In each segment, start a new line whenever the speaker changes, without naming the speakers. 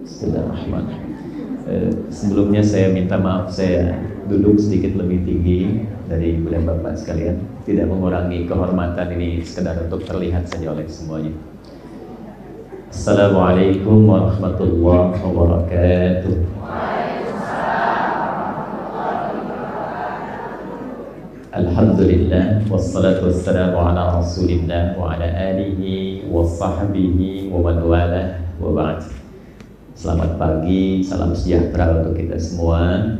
Bismillahirrahmanirrahim. Sebelumnya saya minta maaf, saya duduk sedikit lebih tinggi dari bapak sekalian. Tidak mengurangi kehormatan, ini sekedar untuk terlihat saja oleh semuanya. Assalamualaikum warahmatullahi wabarakatuh. Alhamdulillah, wassalatu wassalamu ala rasulillah wa ala alihi wa sahbihi wa man walah wa ba'd. Selamat pagi, salam sejahtera untuk kita semua.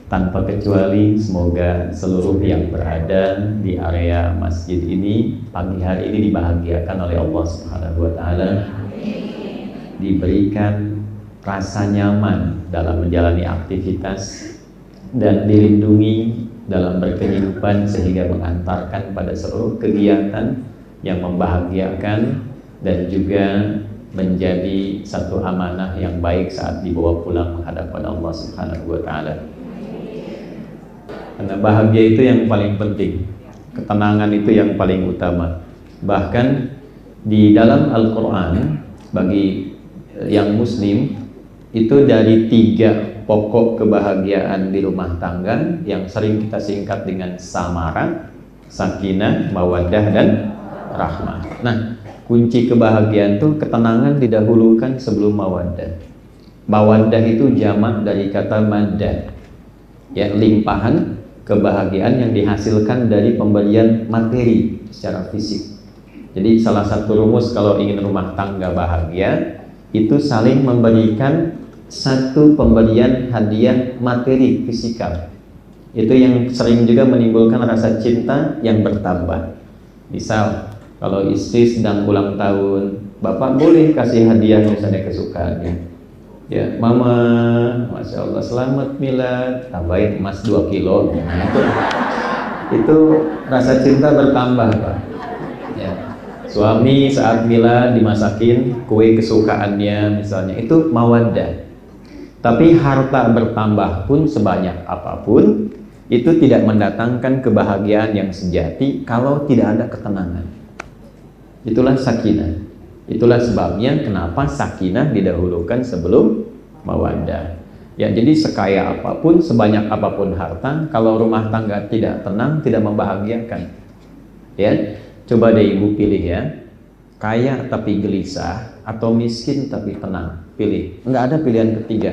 Tanpa kecuali semoga seluruh yang berada di area masjid ini pagi hari ini dibahagiakan oleh Allah Subhanahu wa taala. Diberikan rasa nyaman dalam menjalani aktivitas dan dilindungi dalam berkehidupan sehingga mengantarkan pada seluruh kegiatan yang membahagiakan dan juga menjadi satu amanah yang baik saat dibawa pulang menghadap pada Allah Subhanahu wa taala. Karena bahagia itu yang paling penting, ketenangan itu yang paling utama. Bahkan di dalam Al-Quran bagi yang muslim itu dari 3 pokok kebahagiaan di rumah tangga yang sering kita singkat dengan samara, sakinah, mawaddah dan rahmah. Nah, kunci kebahagiaan itu ketenangan didahulukan sebelum mawaddah. Mawaddah itu jamak dari kata maddah, ya, limpahan kebahagiaan yang dihasilkan dari pemberian materi secara fisik. Jadi salah satu rumus kalau ingin rumah tangga bahagia itu saling memberikan satu pemberian hadiah materi fisikal. Itu yang sering juga menimbulkan rasa cinta yang bertambah. Misal kalau istri sedang ulang tahun, bapak boleh kasih hadiah misalnya kesukaannya. Ya, mama, masya Allah, selamat milad, tambahin emas 2 kilo. Nah, itu rasa cinta bertambah, Pak. Ya. Suami saat milad dimasakin kue kesukaannya misalnya, itu mawaddah. Tapi harta bertambah pun sebanyak apapun itu tidak mendatangkan kebahagiaan yang sejati kalau tidak ada ketenangan. Itulah sakinah. Itulah sebabnya kenapa sakinah didahulukan sebelum mawaddah. Ya, jadi sekaya apapun, sebanyak apapun harta, kalau rumah tangga tidak tenang, tidak membahagiakan. Ya, coba deh ibu pilih ya, kaya tapi gelisah atau miskin tapi tenang. Pilih. Enggak ada pilihan ketiga.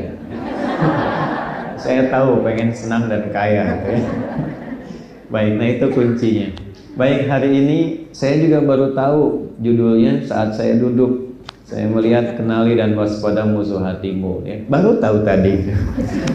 Saya tahu pengen senang dan kaya. Baik, nah itu kuncinya. Baik, hari ini saya juga baru tahu judulnya saat saya duduk. Saya melihat kenali dan waspada musuh hatimu. Ya, baru tahu tadi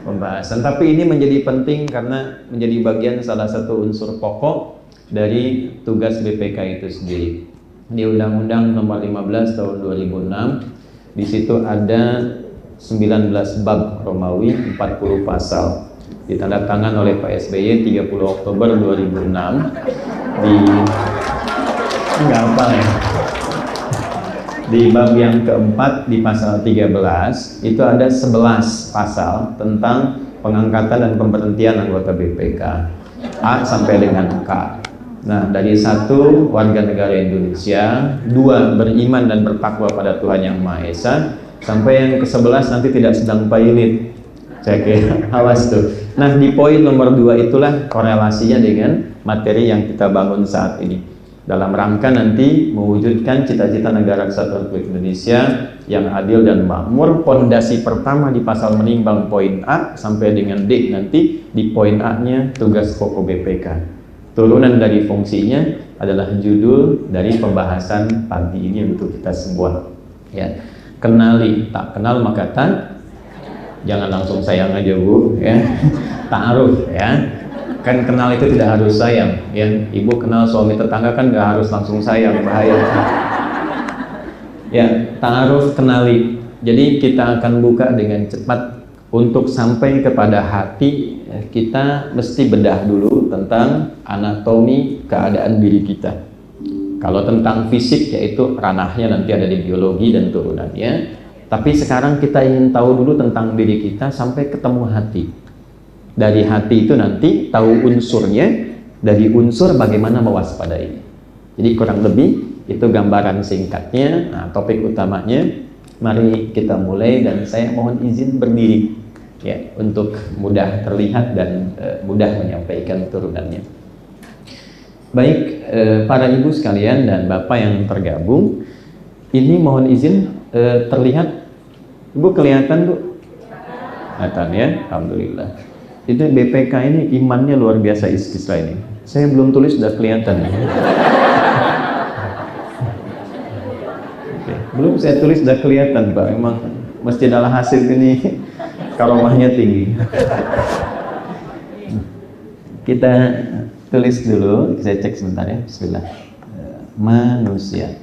pembahasan. Tapi ini menjadi penting karena menjadi bagian salah satu unsur pokok dari tugas BPK itu sendiri. Di Undang-Undang Nomor 15 Tahun 2006, di situ ada 19 bab Romawi, 40 pasal. Ditandatangan oleh Pak SBY 30 Oktober 2006 di bab yang keempat di pasal 13 itu ada 11 pasal tentang pengangkatan dan pemberhentian anggota BPK A sampai dengan K. Nah, dari 1 warga negara Indonesia, 2 beriman dan bertakwa pada Tuhan Yang Maha Esa, sampai yang ke-11 nanti tidak sedang pailit. Cek ya, awas tuh. Nah, di poin nomor 2 itulah korelasinya dengan materi yang kita bangun saat ini. Dalam rangka nanti mewujudkan cita-cita negara kesatuan Republik Indonesia yang adil dan makmur. Pondasi pertama di pasal menimbang poin A sampai dengan D, nanti di poin A-nya tugas pokok BPK. Turunan dari fungsinya adalah judul dari pembahasan pagi ini untuk kita semua. Ya, kenali, tak kenal maka tak. Jangan langsung sayang aja Bu, ya. Ta'aruf, ya. Kan kenal itu tidak harus sayang, ya. Ibu kenal suami tetangga kan nggak harus langsung sayang, bahaya. Ya, ta'aruf, kenali. Jadi kita akan buka dengan cepat untuk sampai kepada hati. Kita mesti bedah dulu tentang anatomi keadaan diri kita. Kalau tentang fisik, yaitu ranahnya nanti ada di biologi dan turunannya. Tapi sekarang kita ingin tahu dulu tentang diri kita sampai ketemu hati. Dari hati itu nanti tahu unsurnya, dari unsur bagaimana mewaspadai. Jadi kurang lebih itu gambaran singkatnya. Nah, topik utamanya Mari kita mulai, dan saya mohon izin berdiri ya untuk mudah terlihat dan mudah menyampaikan turunannya. Baik, para ibu sekalian dan bapak yang tergabung, ini mohon izin terlihat. Ibu kelihatan, Bu? Kelihatan ya, alhamdulillah. Itu BPK ini imannya luar biasa Istisra ini. Saya belum tulis sudah kelihatan. Oke. Belum saya tulis sudah kelihatan, Pak. Memang Masjid Al-Hasil ini karomahnya tinggi. Kita tulis dulu, saya cek sebentar ya. Bismillah. Manusia.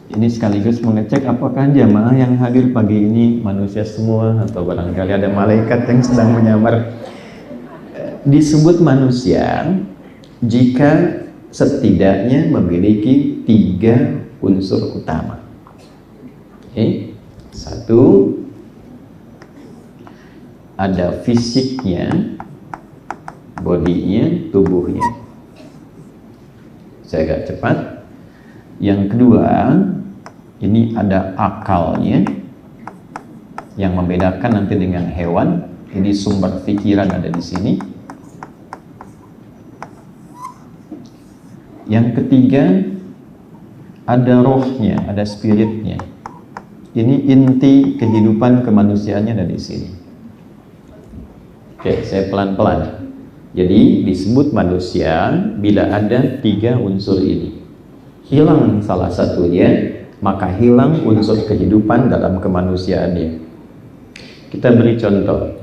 Ini sekaligus mengecek apakah jamaah yang hadir pagi ini manusia semua atau barangkali ada malaikat yang sedang menyamar. Disebut manusia jika setidaknya memiliki 3 unsur utama. Oke. 1, ada fisiknya, bodinya, tubuhnya. Saya agak cepat. Yang kedua, ini ada akalnya yang membedakan nanti dengan hewan. Ini sumber pikiran ada di sini. Yang ketiga, ada rohnya, ada spiritnya. Ini inti kehidupan kemanusiaannya ada di sini. Oke, saya pelan-pelan. Jadi disebut manusia bila ada 3 unsur ini. Hilang salah satunya, maka hilang unsur kehidupan dalam kemanusiaannya. Kita beri contoh.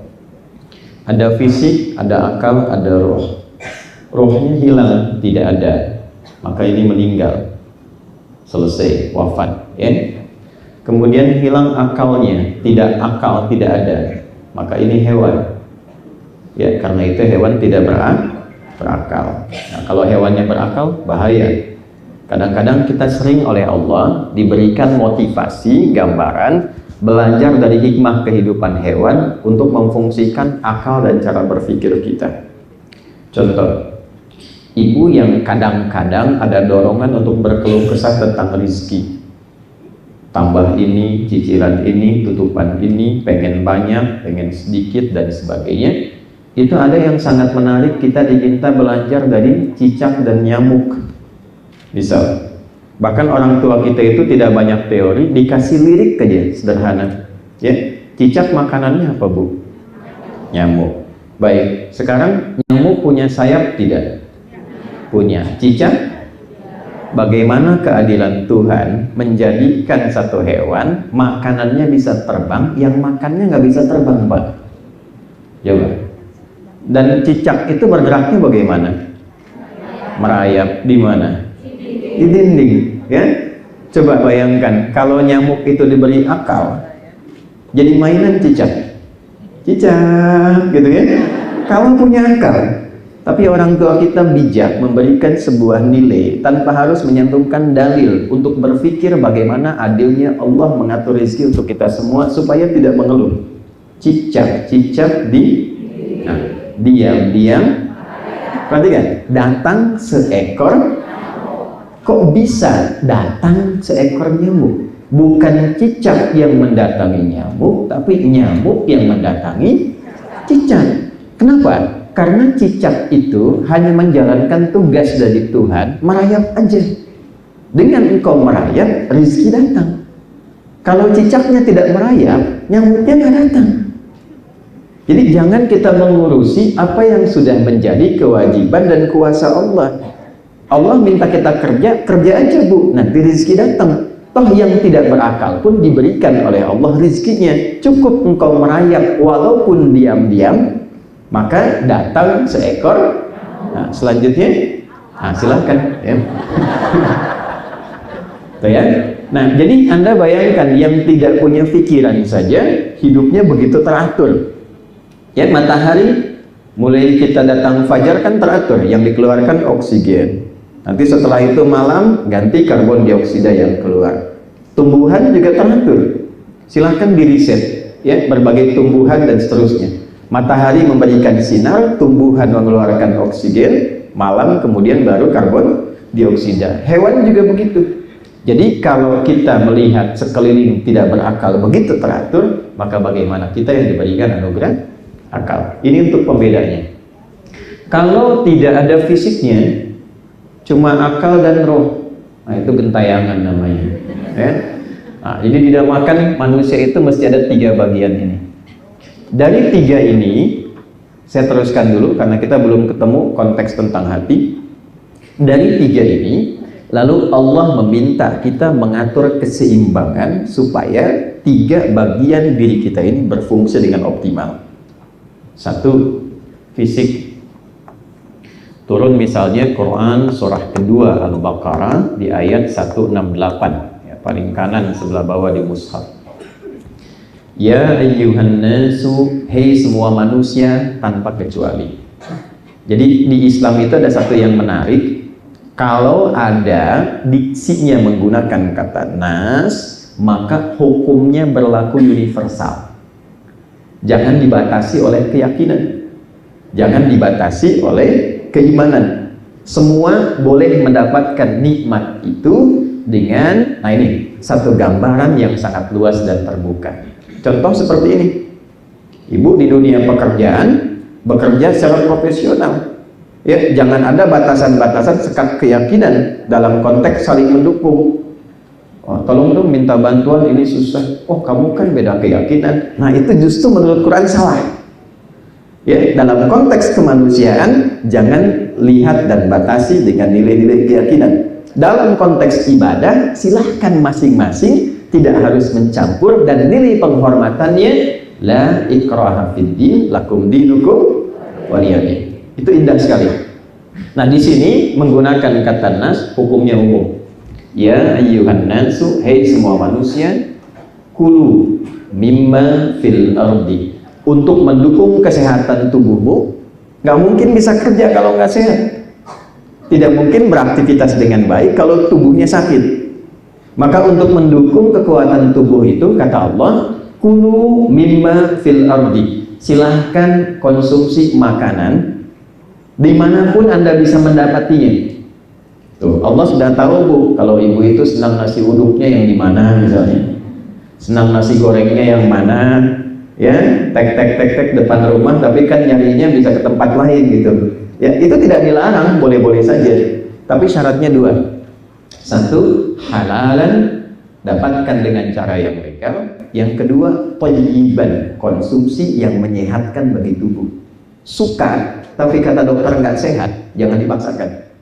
Ada fisik, ada akal, ada roh. Rohnya hilang, tidak ada. Maka ini meninggal. Selesai, wafat. Ya? Kemudian hilang akalnya, tidak akal, tidak ada. Maka ini hewan. Ya, karena itu hewan tidak berakal. Nah, kalau hewannya berakal, bahaya. Kadang-kadang kita sering oleh Allah diberikan motivasi, gambaran, belajar dari hikmah kehidupan hewan untuk memfungsikan akal dan cara berpikir kita. Contoh, ibu yang kadang-kadang ada dorongan untuk berkeluh kesah tentang rezeki. Tambah ini, cicilan ini, tutupan ini, pengen banyak, pengen sedikit, dan sebagainya. Itu ada yang sangat menarik, kita diminta belajar dari cicak dan nyamuk. Misal, bahkan orang tua kita itu tidak banyak teori, dikasih lirik aja sederhana. Ya, cicak makanannya apa, Bu? Nyamuk. Baik, sekarang nyamuk punya sayap tidak? Punya. Cicak? Bagaimana keadilan Tuhan menjadikan satu hewan makanannya bisa terbang, yang makannya nggak bisa terbang, Pak? Coba. Dan cicak itu bergeraknya bagaimana? Merayap di mana? Di dinding, ya. Coba bayangkan kalau nyamuk itu diberi akal, jadi mainan cicak, gitu ya. Kalau punya akal, tapi orang tua kita bijak memberikan sebuah nilai tanpa harus menyantumkan dalil untuk berpikir bagaimana adilnya Allah mengatur rezeki untuk kita semua supaya tidak mengeluh. Cicak diam-diam, perhatikan, datang seekor. Kok bisa datang seekor nyamuk? Bukan cicak yang mendatangi nyamuk, tapi nyamuk yang mendatangi cicak. Kenapa? Karena cicak itu hanya menjalankan tugas dari Tuhan, merayap aja. Dengan engkau merayap, rezeki datang. Kalau cicaknya tidak merayap, nyamuknya nggak datang. Jadi jangan kita mengurusi apa yang sudah menjadi kewajiban dan kuasa Allah. Allah minta kita kerja aja, Bu, nanti rezeki datang. Toh yang tidak berakal pun diberikan oleh Allah rezekinya. Cukup engkau merayap walaupun diam-diam, maka datang seekor. Nah, selanjutnya, silahkan ya. Tuh ya. Nah, jadi Anda bayangkan yang tidak punya pikiran saja hidupnya begitu teratur. Ya, matahari mulai kita datang fajar kan teratur, yang dikeluarkan oksigen. Nanti setelah itu malam ganti karbon dioksida yang keluar. Tumbuhan juga teratur. Silahkan diriset ya, berbagai tumbuhan dan seterusnya. Matahari memberikan sinar, tumbuhan mengeluarkan oksigen, malam kemudian baru karbon dioksida. Hewan juga begitu. Jadi kalau kita melihat sekeliling tidak berakal begitu teratur, maka bagaimana kita yang diberikan anugerah akal? Ini untuk pembedanya. Kalau tidak ada fisiknya, cuma akal dan roh, nah itu gentayangan namanya. Ya? Nah, jadi dinamakan manusia itu mesti ada 3 bagian ini. Dari 3 ini, saya teruskan dulu karena kita belum ketemu konteks tentang hati. Dari 3 ini, lalu Allah meminta kita mengatur keseimbangan supaya 3 bagian diri kita ini berfungsi dengan optimal. 1, fisik. Turun misalnya Quran surah kedua Al-Baqarah di ayat 168, ya, paling kanan sebelah bawah di mushaf. Ya ayyuhan nasu, hei semua manusia tanpa kecuali. Jadi di Islam itu ada satu yang menarik. Kalau ada diksinya menggunakan kata nas, maka hukumnya berlaku universal. Jangan dibatasi oleh keyakinan, jangan dibatasi oleh keimanan. Semua boleh mendapatkan nikmat itu dengan, nah ini satu gambaran yang sangat luas dan terbuka. Contoh seperti ini, ibu di dunia pekerjaan bekerja secara profesional, ya, jangan ada batasan-batasan sekat keyakinan dalam konteks saling mendukung. Oh, tolong dong minta bantuan, ini susah. Oh, kamu kan beda keyakinan. Nah, itu justru menurut Quran salah. Ya, dalam konteks kemanusiaan jangan lihat dan batasi dengan nilai-nilai keyakinan. Dalam konteks ibadah silahkan masing-masing, tidak harus mencampur, dan nilai penghormatannya la ikraha fid din, lakum dinukum waliyadin. Itu indah sekali. Nah, di sini menggunakan kata nas, hukumnya umum. Ya ayyuhan nasu, hei semua manusia, kulu mimma fil ardi. Untuk mendukung kesehatan tubuhmu, nggak mungkin bisa kerja kalau nggak sehat. Tidak mungkin beraktivitas dengan baik kalau tubuhnya sakit. Maka untuk mendukung kekuatan tubuh itu, kata Allah, kulu mimma fil ardi. Silahkan konsumsi makanan dimanapun Anda bisa mendapatinya. Tuh, Allah sudah tahu, Bu, kalau ibu itu senang nasi uduknya yang di mana misalnya, senang nasi gorengnya yang mana, ya, tek depan rumah, tapi kan nyarinya bisa ke tempat lain gitu. Ya, itu tidak dilarang, boleh-boleh saja. Tapi syaratnya 2. 1, halalan, dapatkan dengan cara yang legal. Yang kedua, thayyiban, konsumsi yang menyehatkan bagi tubuh. Suka, tapi kata dokter nggak sehat, jangan dipaksakan.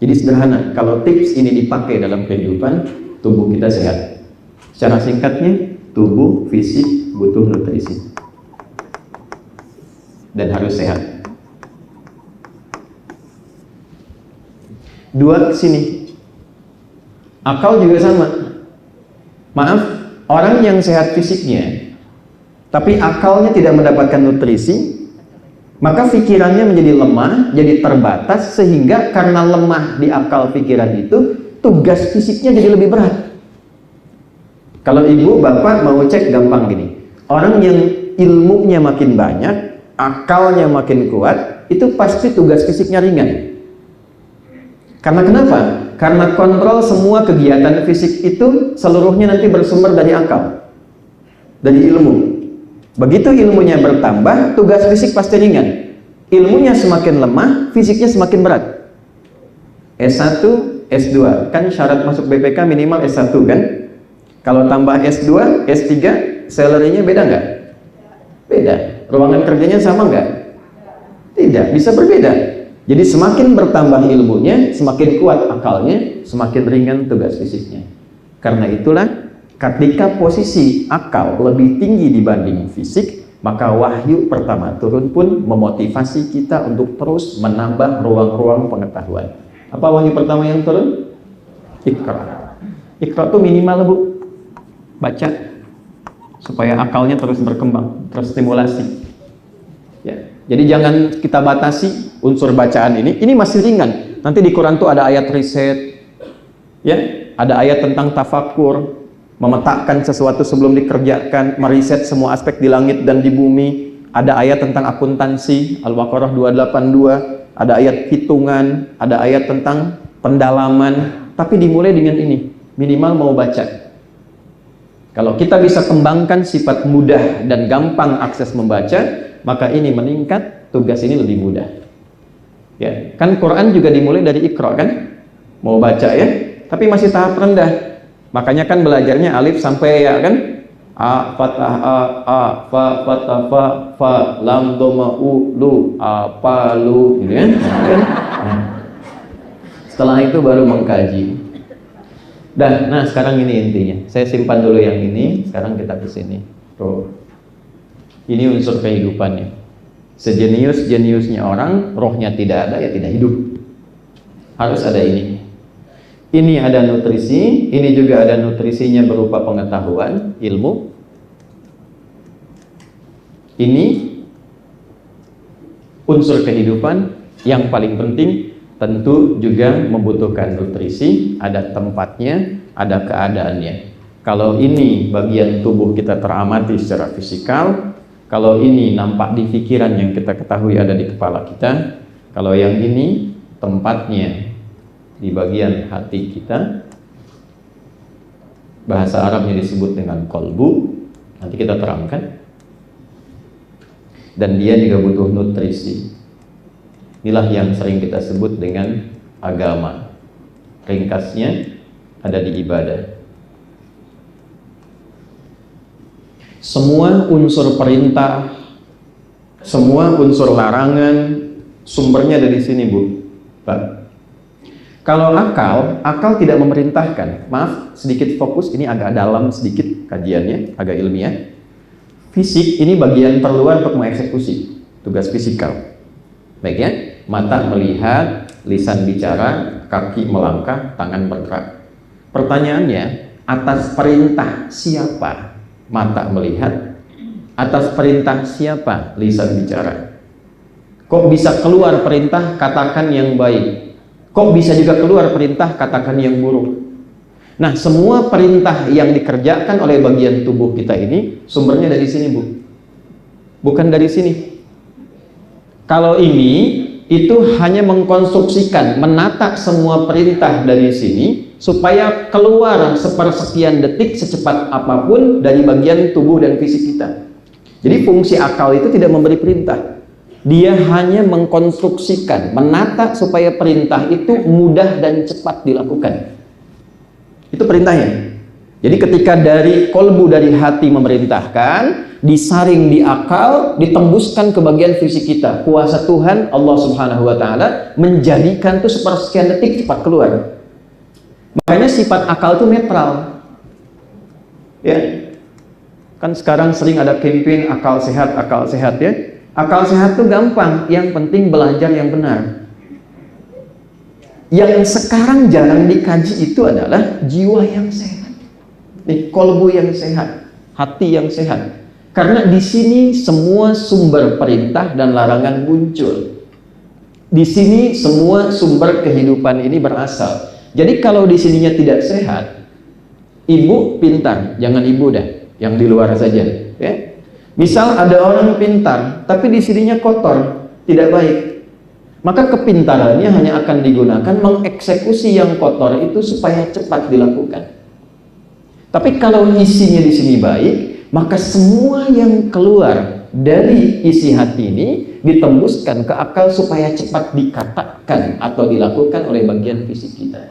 Jadi sederhana, kalau tips ini dipakai dalam kehidupan, tubuh kita sehat. Secara singkatnya, tubuh fisik butuh nutrisi dan harus sehat. 2, sini. Akal juga sama. Maaf, orang yang sehat fisiknya tapi akalnya tidak mendapatkan nutrisi, maka pikirannya menjadi lemah, jadi terbatas, sehingga karena lemah di akal pikiran itu, tugas fisiknya jadi lebih berat. Kalau ibu bapak mau cek gampang gini, orang yang ilmunya makin banyak, akalnya makin kuat, itu pasti tugas fisiknya ringan. Karena kenapa? Karena kontrol semua kegiatan fisik itu seluruhnya nanti bersumber dari akal, dari ilmu. Begitu ilmunya bertambah, tugas fisik pasti ringan. Ilmunya semakin lemah, fisiknya semakin berat. S1, S2, kan syarat masuk BPK minimal S1 kan? Kalau tambah S2, S3, salary-nya beda nggak? Beda. Ruangan kerjanya sama nggak? Tidak, bisa berbeda. Jadi semakin bertambah ilmunya, semakin kuat akalnya, semakin ringan tugas fisiknya. Karena itulah, ketika posisi akal lebih tinggi dibanding fisik, maka wahyu pertama turun pun memotivasi kita untuk terus menambah ruang-ruang pengetahuan. Apa wahyu pertama yang turun? Iqra. Iqra itu minimal, Bu. Baca. Supaya akalnya terus berkembang, terstimulasi. Ya. Jadi jangan kita batasi unsur bacaan ini masih ringan. Nanti di Quran tuh ada ayat riset, ya, ada ayat tentang tafakur, memetakkan sesuatu sebelum dikerjakan, meriset semua aspek di langit dan di bumi. Ada ayat tentang akuntansi, Al-Baqarah 282, ada ayat hitungan, ada ayat tentang pendalaman. Tapi dimulai dengan ini, minimal mau baca. Kalau kita bisa kembangkan sifat mudah dan gampang akses membaca, maka ini meningkat, tugas ini lebih mudah. Ya, kan Quran juga dimulai dari Iqra kan? Mau baca ya, tapi masih tahap rendah. Makanya kan belajarnya alif sampai ya kan? A fathah a fa fathah fa lam dhamma u lu apa lu gitu kan? Nah, setelah itu baru mengkaji. Nah sekarang ini intinya. Saya simpan dulu yang ini, sekarang kita ke sini. Tuh. Ini unsur kehidupannya. Sejenius-jeniusnya orang, rohnya tidak ada, ya tidak hidup. Harus ada ini. Ini ada nutrisi, ini juga ada nutrisinya berupa pengetahuan, ilmu. Ini unsur kehidupan yang paling penting, tentu juga membutuhkan nutrisi, ada tempatnya, ada keadaannya. Kalau ini bagian tubuh kita teramati secara fisikal, kalau ini nampak di pikiran yang kita ketahui ada di kepala kita, kalau yang ini tempatnya di bagian hati kita, bahasa Arabnya disebut dengan kolbu, nanti kita terangkan. Dan dia juga butuh nutrisi. Inilah yang sering kita sebut dengan agama. Ringkasnya ada di ibadah. Semua unsur perintah, semua unsur larangan, sumbernya ada di sini, Bu. Pak. Kalau akal tidak memerintahkan. Maaf, sedikit fokus, ini agak dalam sedikit kajiannya, agak ilmiah. Fisik ini bagian terluar untuk mengeksekusi tugas fisikal. Baik ya, mata melihat, lisan bicara, kaki melangkah, tangan bergerak. Pertanyaannya, atas perintah siapa mata melihat? Atas perintah siapa lisan bicara? Kok bisa keluar perintah katakan yang baik? Kok bisa juga keluar perintah katakan yang buruk? Nah, semua perintah yang dikerjakan oleh bagian tubuh kita ini sumbernya dari sini, Bu. Bukan dari sini. Kalau ini itu hanya mengkonstruksikan, menata semua perintah dari sini supaya keluar sepersekian detik secepat apapun dari bagian tubuh dan fisik kita. Jadi fungsi akal itu tidak memberi perintah. Dia hanya mengkonstruksikan, menata supaya perintah itu mudah dan cepat dilakukan. Itu perintahnya. Jadi ketika dari kolbu, dari hati memerintahkan, disaring di akal, ditembuskan ke bagian fisik kita. Kuasa Tuhan Allah Subhanahu wa taala menjadikan itu sepersekian detik cepat keluar. Makanya sifat akal itu netral. Ya. Kan sekarang sering ada campaign akal sehat ya. Akal sehat itu gampang, yang penting belajar yang benar. Yang sekarang jarang dikaji itu adalah jiwa yang sehat, kolbu yang sehat, hati yang sehat. Karena di sini semua sumber perintah dan larangan muncul. Di sini semua sumber kehidupan ini berasal. Jadi kalau di sininya tidak sehat, ibu pintar, jangan ibu dah, yang di luar saja. Ya. Misal ada orang pintar, tapi di sininya kotor, tidak baik. Maka kepintarannya hanya akan digunakan mengeksekusi yang kotor itu supaya cepat dilakukan. Tapi kalau isinya di sini baik, maka semua yang keluar dari isi hati ini ditembuskan ke akal supaya cepat dikatakan atau dilakukan oleh bagian fisik kita.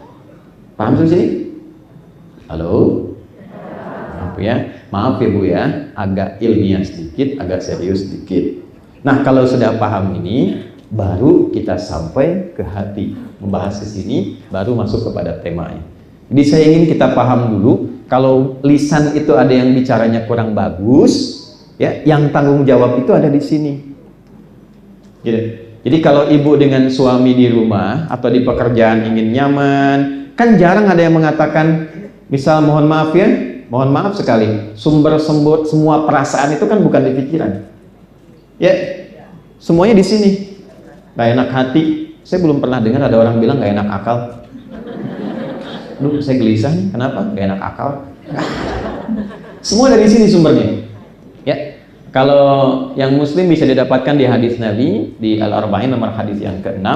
Paham sampai sini? Halo? Maaf ya Bu ya, agak ilmiah sedikit, agak serius sedikit. Nah, kalau sudah paham ini, baru kita sampai ke hati. Membahas ke sini, baru masuk kepada temanya. Jadi saya ingin kita paham dulu, kalau lisan itu ada yang bicaranya kurang bagus, ya, yang tanggung jawab itu ada di sini. Jadi kalau ibu dengan suami di rumah atau di pekerjaan ingin nyaman, kan jarang ada yang mengatakan, misal mohon maaf ya, mohon maaf sekali, sumber semua perasaan itu kan bukan di pikiran. Ya, semuanya di sini. Gak enak hati. Saya belum pernah dengar ada orang bilang gak enak akal. Duh, saya gelisah nih, kenapa? Gak enak akal. Semua dari sini sumbernya. Ya, kalau yang Muslim bisa didapatkan di hadis Nabi di Al-Arba'in nomor hadis yang ke-6,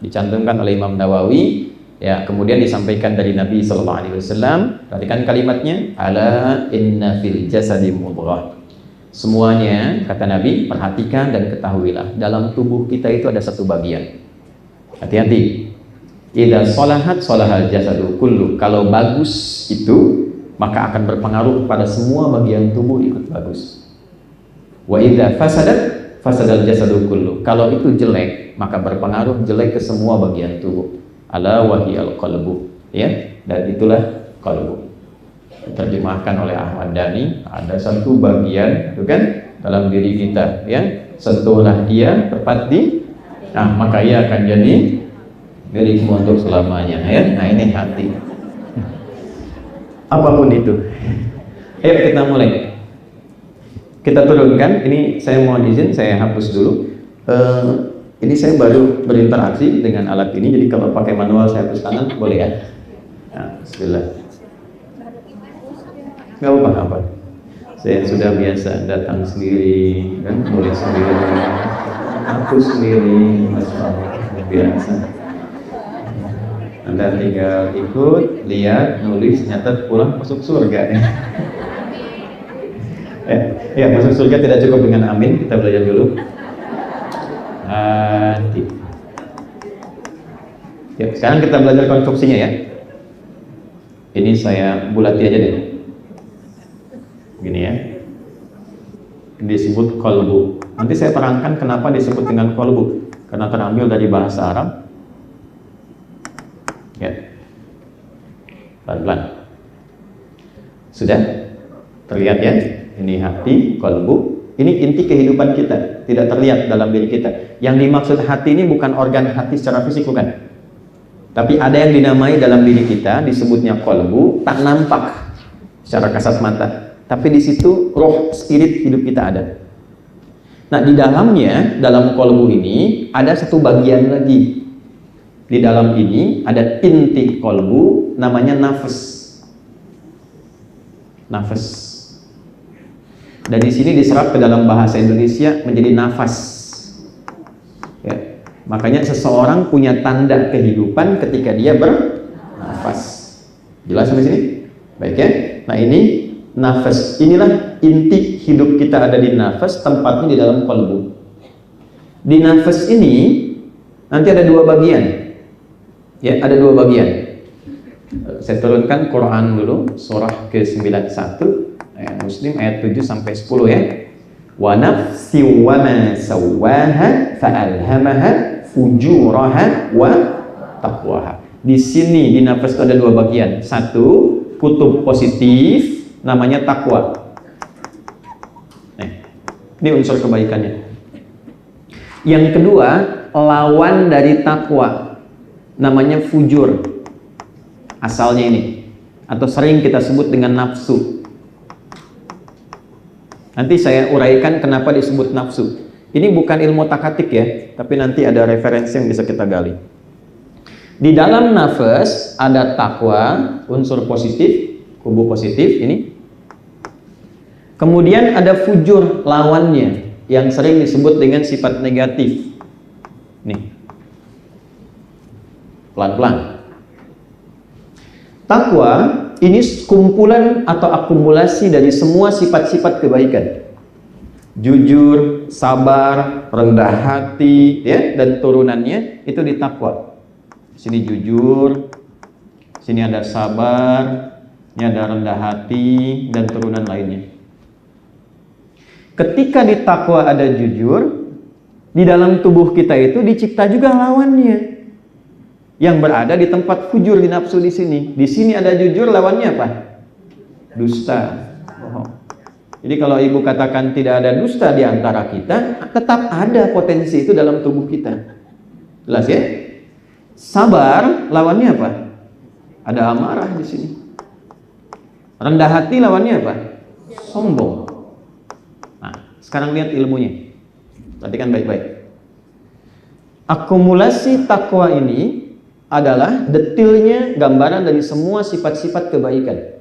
dicantumkan oleh Imam Nawawi. Ya, kemudian disampaikan dari Nabi Sallallahu Alaihi Wasallam. Perhatikan kalimatnya, ala inna fil jasadi mudghah. Semuanya, kata Nabi, perhatikan dan ketahuilah, dalam tubuh kita itu ada satu bagian. Hati-hati. Idza shalahat shalahal jasadu kullu. Kalau bagus itu, maka akan berpengaruh pada semua bagian tubuh ikut bagus. Wa idza fasadat fasadal jasadu kullu. Kalau itu jelek, maka berpengaruh jelek ke semua bagian tubuh. Ala wahiyal qalbu, ya, dan itulah qalbu. Diterjemahkan oleh Ahmad Dhani, ada satu bagian itu kan dalam diri kita, ya, sentuhlah dia tepat di, nah maka ia akan jadi milikmu untuk selamanya, ya. Nah ini hati. Apapun itu. Ayo kita mulai. Kita turunkan. Ini saya mohon izin, saya hapus dulu. Ini saya baru berinteraksi dengan alat ini, jadi kalau pakai manual saya hapus tangan boleh ya. Nah, bismillah. Nggak apa-apa. Saya sudah biasa datang sendiri, kan, nulis sendiri, hapus sendiri, masya Allah, biasa. Anda tinggal ikut, lihat, nulis, nyatet, pulang, masuk surga. Ya, masuk surga tidak cukup dengan amin. Kita belajar dulu. Hati. Ya, sekarang kita belajar konstruksinya ya. Ini saya bulati aja deh. Gini ya. Disebut qalbu. Nanti saya terangkan kenapa disebut dengan qalbu. Karena terambil dari bahasa Arab. Ya. Pelan-pelan. Sudah? Terlihat ya? Ini hati, qalbu. Ini inti kehidupan kita, tidak terlihat dalam diri kita. Yang dimaksud hati ini bukan organ hati secara fisik, bukan. Tapi ada yang dinamai dalam diri kita, disebutnya qalbu, tak nampak secara kasat mata. Tapi di situ roh, spirit hidup kita ada. Nah, di dalamnya, dalam qalbu ini ada satu bagian lagi. Di dalam ini ada inti qalbu, namanya nafas. Nafas. Dan di sini diserap ke dalam bahasa Indonesia menjadi nafas. Ya. Makanya seseorang punya tanda kehidupan ketika dia bernafas. Jelas sampai sini? Baik ya. Nah ini nafas. Inilah inti hidup kita ada di nafas, tempatnya di dalam qalbu. Di nafas ini nanti ada dua bagian. Ya, ada dua bagian. Saya turunkan Quran dulu, surah ke-91. Ayat Muslim ayat 7 sampai 10 ya. Wa nafsi wa ma sawwaha fa'alhamaha fujuraha wa taqwaha. Di sini di nafas itu ada dua bagian. Satu, kutub positif namanya takwa. Ini unsur kebaikannya. Yang kedua, lawan dari takwa namanya fujur. Asalnya ini, atau sering kita sebut dengan nafsu. Nanti saya uraikan kenapa disebut nafsu. Ini bukan ilmu takatik ya, tapi nanti ada referensi yang bisa kita gali. Di dalam nafas ada takwa, unsur positif, kubu positif ini. Kemudian ada fujur, lawannya, yang sering disebut dengan sifat negatif. Nih, pelan-pelan. Takwa ini kumpulan atau akumulasi dari semua sifat-sifat kebaikan. Jujur, sabar, rendah hati, ya, dan turunannya itu di takwa. Sini jujur, sini ada sabar, ini ada rendah hati dan turunan lainnya. Ketika di takwa ada jujur, di dalam tubuh kita itu dicipta juga lawannya. Yang berada di tempat fujur di nafsu di sini. Di sini ada jujur, lawannya apa? Dusta. Bohong. Jadi kalau ibu katakan tidak ada dusta di antara kita, tetap ada potensi itu dalam tubuh kita. Jelas ya? Sabar, lawannya apa? Ada amarah di sini. Rendah hati, lawannya apa? Sombong. Nah, sekarang lihat ilmunya. Perhatikan baik-baik. Akumulasi takwa ini adalah detilnya gambaran dari semua sifat-sifat kebaikan.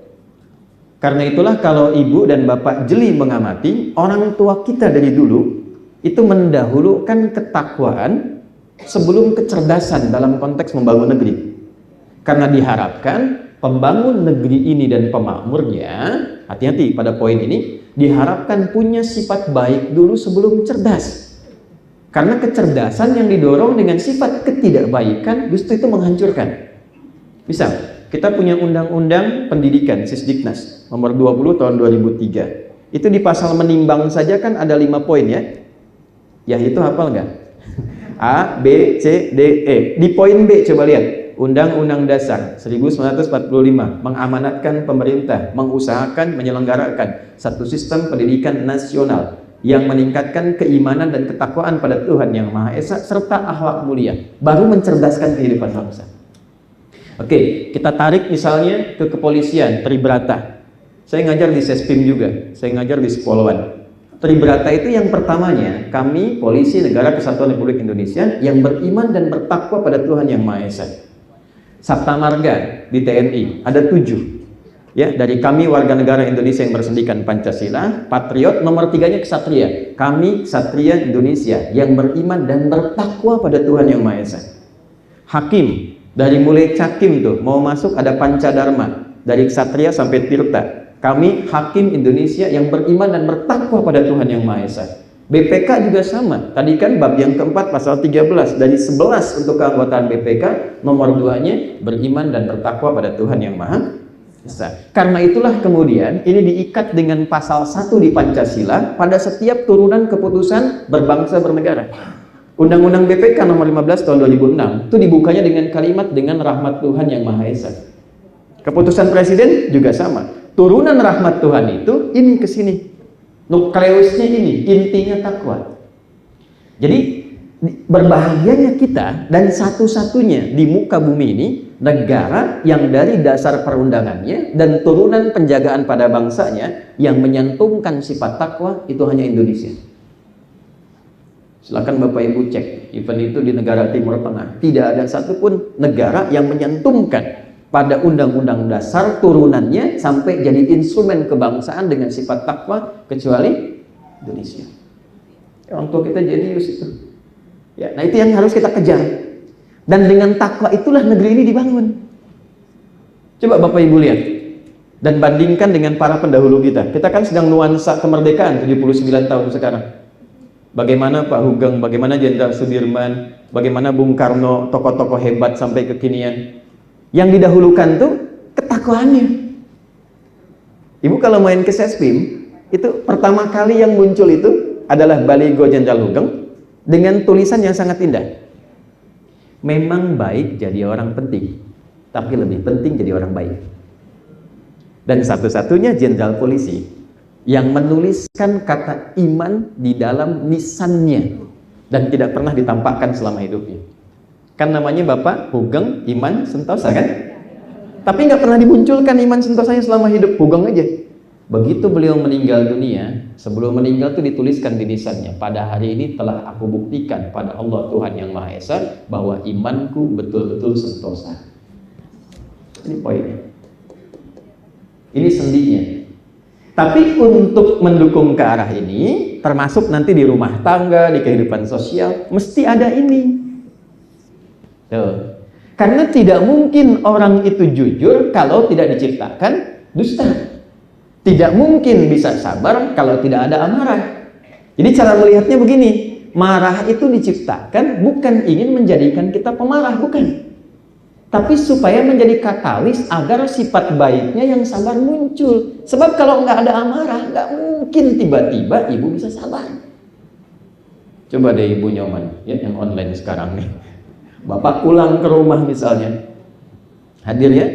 Karena itulah kalau ibu dan bapak jeli mengamati, orang tua kita dari dulu itu mendahulukan ketakwaan sebelum kecerdasan dalam konteks membangun negeri. Karena diharapkan pembangun negeri ini dan pemakmurnya, hati-hati pada poin ini, diharapkan punya sifat baik dulu sebelum cerdas. Karena kecerdasan yang didorong dengan sifat ketidakbaikan justru itu menghancurkan. Misal, kita punya undang-undang pendidikan Sisdiknas nomor 20 tahun 2003. Itu di pasal menimbang saja kan ada 5 poin ya. Ya itu hafal nggak? A, B, C, D, E. Di poin B coba lihat. Undang-Undang Dasar 1945 mengamanatkan pemerintah mengusahakan menyelenggarakan satu sistem pendidikan nasional yang meningkatkan keimanan dan ketakwaan pada Tuhan Yang Maha Esa serta akhlak mulia, baru mencerdaskan kehidupan bangsa. Oke, kita tarik misalnya ke kepolisian, Tribrata. Saya ngajar di Sespim juga, saya ngajar di Sepoluan. Tribrata itu yang pertamanya, kami polisi Negara Kesatuan Republik Indonesia yang beriman dan bertakwa pada Tuhan Yang Maha Esa. Sabta Marga di TNI ada 7 ya, dari kami warga negara Indonesia yang bersendikan Pancasila. Patriot nomor 3-nya Ksatria, kami Ksatria Indonesia yang beriman dan bertakwa pada Tuhan Yang Maha Esa. Hakim dari mulai Cakim tuh mau masuk ada Pancadharma dari Ksatria sampai Tirta, kami Hakim Indonesia yang beriman dan bertakwa pada Tuhan Yang Maha Esa. BPK juga sama. Tadi kan bab yang keempat pasal 13 dari 11 untuk keanggotaan BPK, nomor 2-nya beriman dan bertakwa pada Tuhan Yang Maha Esa. Karena itulah kemudian ini diikat dengan pasal 1 di Pancasila pada setiap turunan keputusan berbangsa bernegara. Undang-Undang BPK nomor 15 tahun 2006 itu dibukanya dengan kalimat dengan rahmat Tuhan Yang Maha Esa. Keputusan presiden juga sama. Turunan rahmat Tuhan itu ini ke sini. Nukleusnya ini, intinya takwa. Jadi berbahagianya kita dan satu-satunya di muka bumi ini negara yang dari dasar perundangannya dan turunan penjagaan pada bangsanya yang menyantumkan sifat takwa itu hanya Indonesia. Silakan Bapak Ibu cek, event itu di negara Timur Tengah tidak ada satupun negara yang menyantumkan pada undang-undang dasar turunannya sampai jadi instrumen kebangsaan dengan sifat takwa kecuali Indonesia. Orang tua kita jenius itu. Ya, nah itu yang harus kita kejar. Dan dengan takwa itulah negeri ini dibangun. Coba Bapak Ibu lihat dan bandingkan dengan para pendahulu kita. Kita kan sedang nuansa kemerdekaan 79 tahun sekarang. Bagaimana Pak Hugeng, bagaimana Jenderal Sudirman, bagaimana Bung Karno, tokoh-tokoh hebat sampai kekinian. Yang didahulukan tuh ketakwaannya. Ibu kalau main ke Sespim, itu pertama kali yang muncul itu adalah baligo Jenderal Hugeng dengan tulisan yang sangat indah. Memang baik jadi orang penting, tapi lebih penting jadi orang baik. Dan satu-satunya jenderal polisi yang menuliskan kata iman di dalam nisannya dan tidak pernah ditampakkan selama hidupnya. Kan namanya Bapak Hugeng Iman Sentosa kan? Tapi nggak pernah dimunculkan Iman Sentosanya selama hidup, Hugeng aja. Begitu beliau meninggal dunia, sebelum meninggal itu dituliskan di nisannya, pada hari ini telah aku buktikan pada Allah Tuhan Yang Maha Esa bahwa imanku betul-betul sentosa. Ini poinnya. Ini sendinya. Tapi untuk mendukung ke arah ini, termasuk nanti di rumah tangga, di kehidupan sosial, mesti ada ini. Tuh. Karena tidak mungkin orang itu jujur kalau tidak diciptakan dusta. Tidak mungkin bisa sabar kalau tidak ada amarah. Jadi cara melihatnya begini, marah itu diciptakan bukan ingin menjadikan kita pemarah, bukan. Tapi supaya menjadi katalis agar sifat baiknya yang sabar muncul. Sebab kalau nggak ada amarah, nggak mungkin tiba-tiba ibu bisa sabar. Coba deh ibu nyoman, ya yang online sekarang nih. Bapak pulang ke rumah misalnya, hadir ya,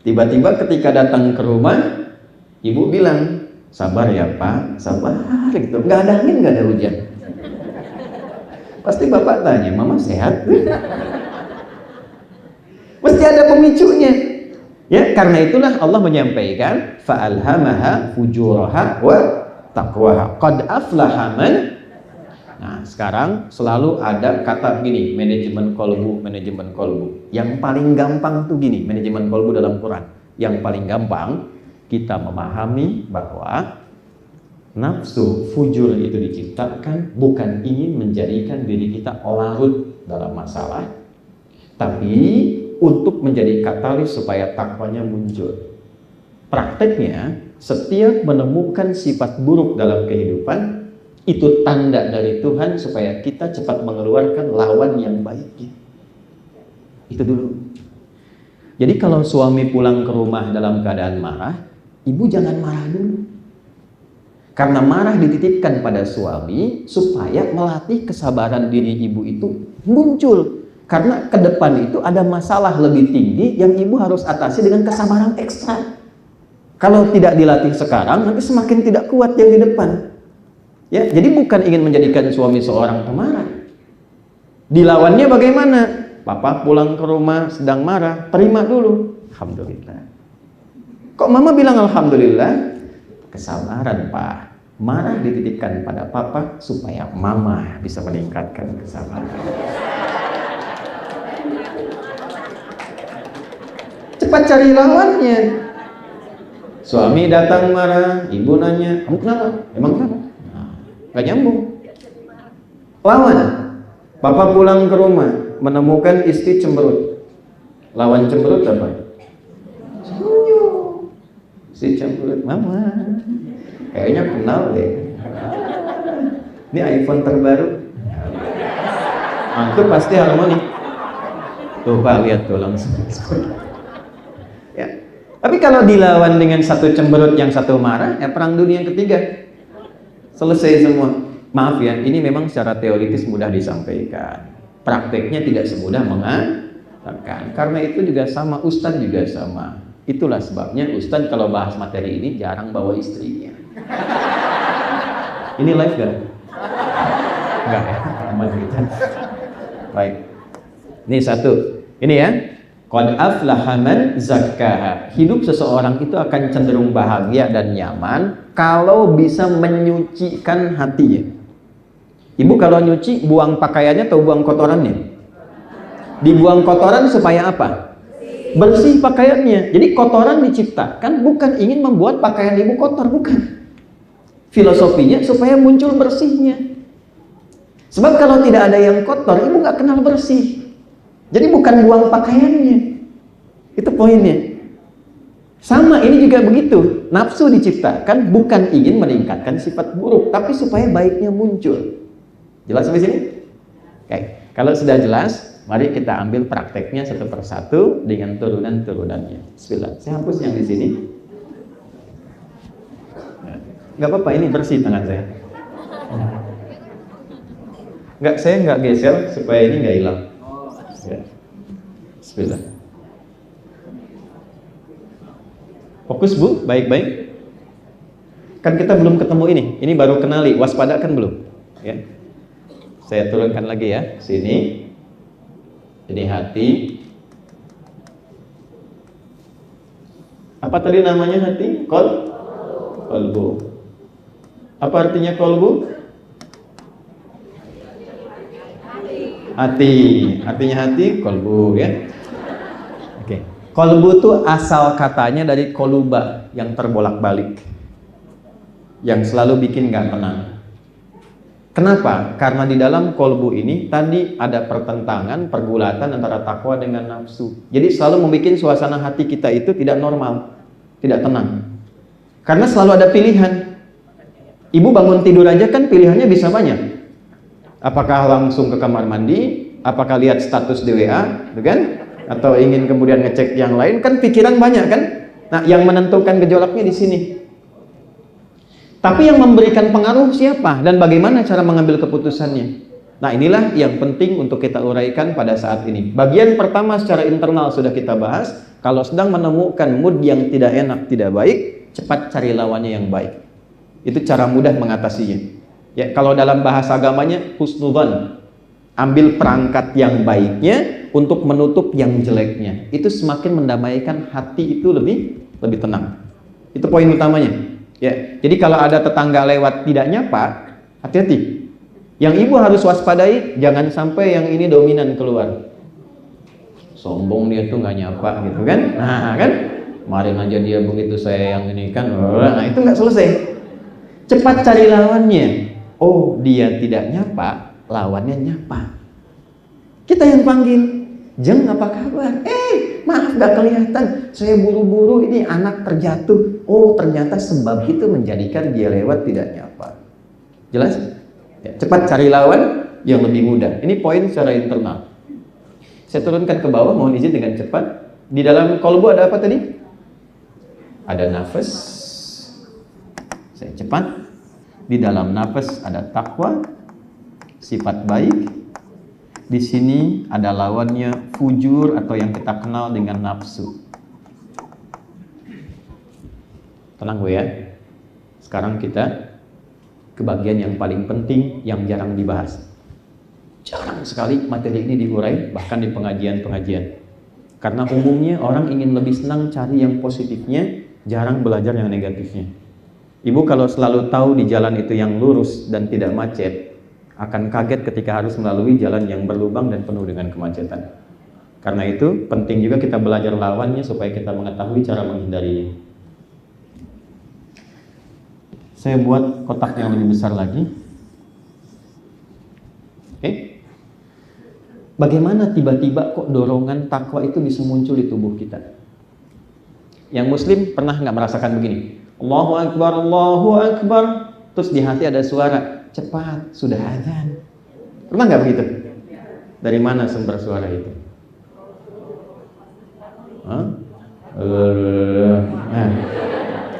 tiba-tiba ketika datang ke rumah, ibu bilang, sabar ya Pak, sabar gitu, nggak ada angin, nggak ada hujan. Pasti Bapak tanya, Mama sehat? Mesti ada pemicunya. Ya, karena itulah Allah menyampaikan, fa'alhamaha fujuraha wa taqwaha, qad aflaha man. Nah, sekarang selalu ada kata gini, manajemen kolbu, manajemen kolbu. Yang paling gampang tuh gini, manajemen kolbu dalam Quran. Yang paling gampang kita memahami bahwa nafsu fujur itu diciptakan bukan ingin menjadikan diri kita larut dalam masalah, tapi untuk menjadi katalis supaya takwanya muncul. Prakteknya, setiap menemukan sifat buruk dalam kehidupan, itu tanda dari Tuhan supaya kita cepat mengeluarkan lawan yang baiknya. Itu dulu. Jadi kalau suami pulang ke rumah dalam keadaan marah, ibu jangan marah dulu. Karena marah dititipkan pada suami supaya melatih kesabaran diri ibu itu muncul. Karena ke depan itu ada masalah lebih tinggi yang ibu harus atasi dengan kesabaran ekstra. Kalau tidak dilatih sekarang, nanti semakin tidak kuat yang di depan. Ya, jadi bukan ingin menjadikan suami seorang pemarah. Dilawannya bagaimana? Papa pulang ke rumah sedang marah, terima dulu. Alhamdulillah. Kok mama bilang alhamdulillah? Kesabaran, Pak. Marah dititipkan pada papa supaya mama bisa meningkatkan kesabaran. Cepat cari lawannya. Suami datang marah, ibu nanya, kamu kenapa? Emang kenapa? Gak nyambung. Lawan. Papa pulang ke rumah menemukan istri cemberut. Lawan cemberut apa? Senyum. Si cemberut, mama. Kayaknya kenal deh. Ini iPhone terbaru. Itu pasti harmoni. Tuh Pak, lihat tuh langsung. Ya. Tapi kalau dilawan dengan satu cemberut yang satu marah, ya perang dunia yang ketiga. Selesai semua. Maaf ya, ini memang secara teoritis mudah disampaikan. Prakteknya tidak semudah mengatakan. Karena itu juga sama, Ustadz juga sama. Itulah sebabnya Ustadz kalau bahas materi ini jarang bawa istrinya. Ini live gak? Enggak ya? Aman kita. Baik. Ini satu. Ini ya. Qad aflaha man zakkaha. Hidup seseorang itu akan cenderung bahagia dan nyaman kalau bisa menyucikan hatinya. Ibu kalau nyuci, buang pakaiannya atau buang kotorannya? Dibuang kotoran supaya apa? Bersih pakaiannya. Jadi kotoran diciptakan bukan ingin membuat pakaian ibu kotor, bukan. Filosofinya supaya muncul bersihnya. Sebab kalau tidak ada yang kotor, ibu nggak kenal bersih. Jadi bukan buang pakaiannya. Itu poinnya. Sama ini juga begitu. Nafsu diciptakan bukan ingin meningkatkan sifat buruk, tapi supaya baiknya muncul. Jelas sampai sini? Oke. Kalau sudah jelas, mari kita ambil prakteknya satu persatu dengan turunan-turunannya. Bismillah. Saya hapus yang di sini. Nggak apa-apa, ini bersih tangan saya. Saya nggak geser supaya ini nggak hilang. Ya. Bismillah. Fokus Bu, baik-baik. Kan kita belum ketemu ini. Ini baru kenali, waspada kan belum? Ya. Saya turunkan lagi ya, sini. Ini hati. Apa tadi namanya hati? Kolbu. Apa artinya kolbu? Hati. Artinya hati, kolbu ya. Oke. Kolbu itu asal katanya dari koluba, yang terbolak-balik, yang selalu bikin gak tenang. Kenapa? Karena di dalam kolbu ini tadi ada pertentangan, pergulatan antara takwa dengan nafsu. Jadi selalu membuat suasana hati kita itu tidak normal, tidak tenang. Karena selalu ada pilihan. Ibu bangun tidur aja kan pilihannya bisa banyak. Apakah langsung ke kamar mandi? Apakah lihat status di WA? Kan? Atau ingin kemudian ngecek yang lain? Kan pikiran banyak kan? Nah, yang menentukan gejolaknya di sini. Tapi yang memberikan pengaruh siapa dan bagaimana cara mengambil keputusannya? Nah, inilah yang penting untuk kita uraikan pada saat ini. Bagian pertama secara internal sudah kita bahas. Kalau sedang menemukan mood yang tidak enak, tidak baik, cepat cari lawannya yang baik. Itu cara mudah mengatasinya. Ya, kalau dalam bahasa agamanya husnudzan. Ambil perangkat yang baiknya untuk menutup yang jeleknya. Itu semakin mendamaikan hati itu lebih tenang. Itu poin utamanya. Ya, jadi kalau ada tetangga lewat tidak nyapa, hati-hati. Yang ibu harus waspadai, jangan sampai yang ini dominan keluar. Sombong dia tuh nggak nyapa gitu kan? Nah kan, kemarin aja dia begitu saya yang ini kan, nah itu nggak selesai. Cepat cari lawannya. Oh dia tidak nyapa, lawannya nyapa. Kita yang panggil. Jeng, apa kabar? Maaf gak kelihatan, saya buru-buru, ini anak terjatuh. Oh, ternyata sebab itu menjadikan dia lewat tidak nyapa. Jelas? Ya, cepat cari lawan yang lebih mudah. Ini poin secara internal. Saya turunkan ke bawah, mohon izin dengan cepat. Di dalam kolbu ada apa tadi? Ada nafas. Saya cepat. Di dalam nafas ada takwa, sifat baik. Di sini ada lawannya fujur atau yang kita kenal dengan nafsu. Tenang Bu ya. Sekarang kita ke bagian yang paling penting yang jarang dibahas. Jarang sekali materi ini diurai, bahkan di pengajian-pengajian. Karena umumnya orang ingin lebih senang cari yang positifnya, jarang belajar yang negatifnya. Ibu kalau selalu tahu di jalan itu yang lurus dan tidak macet, akan kaget ketika harus melalui jalan yang berlubang dan penuh dengan kemacetan. Karena itu penting juga kita belajar lawannya supaya kita mengetahui cara menghindarinya. Saya buat kotak yang lebih besar lagi. Oke. Bagaimana tiba-tiba kok dorongan takwa itu bisa muncul di tubuh kita? Yang muslim pernah nggak merasakan begini? Allahu Akbar, Allahu Akbar. Terus di hati ada suara, cepat, sudah azan. Pernah nggak begitu? Dari mana sumber suara itu? Nah,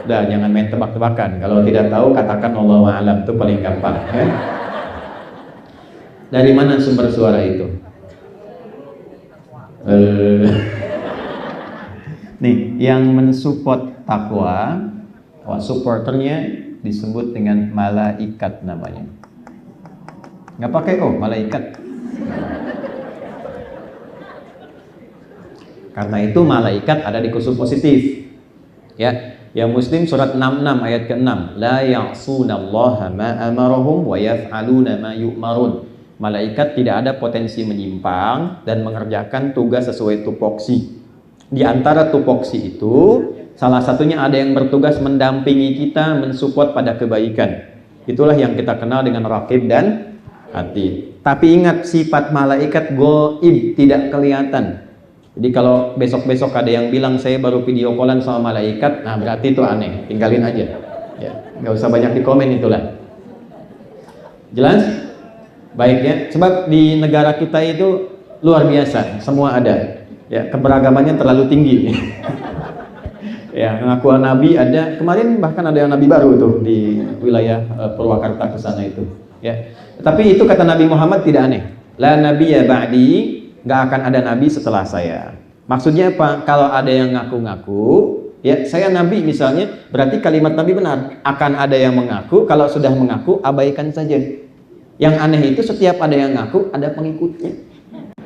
udah jangan main tebak-tebakan. Kalau tidak tahu katakan Allahu a'lam, itu paling gampang. Ya? Dari mana sumber suara itu? Nih, yang mensupport takwa, supporternya disebut dengan malaikat namanya. Nggak pakai malaikat. Karena itu malaikat ada di kutub positif. Ya. Yang Muslim surat 66 ayat ke-6, la ya'sunallaha ma amarahum wa yaf'aluna ma yu'marun. Malaikat tidak ada potensi menyimpang dan mengerjakan tugas sesuai tupoksi. Di antara tupoksi itu, salah satunya ada yang bertugas mendampingi kita, mensupport pada kebaikan. Itulah yang kita kenal dengan raqib dan atid. Tapi ingat, sifat malaikat gaib, tidak kelihatan. Jadi kalau besok-besok ada yang bilang saya baru video callan sama malaikat, nah berarti itu aneh, tinggalin aja. Ya, nggak usah banyak di komen itulah. Jelas? Baik ya, sebab di negara kita itu luar biasa, semua ada. Ya, keberagamannya terlalu tinggi. Ya, pengakuan nabi ada, kemarin bahkan ada yang nabi baru tuh di wilayah Purwakarta ke sana itu. Ya, tapi itu kata Nabi Muhammad tidak aneh. La nabiyya ba'di, nggak akan ada nabi setelah saya. Maksudnya apa? Kalau ada yang ngaku-ngaku, ya saya nabi misalnya, berarti kalimat nabi benar. Akan ada yang mengaku, kalau sudah mengaku abaikan saja. Yang aneh itu setiap ada yang ngaku ada pengikutnya.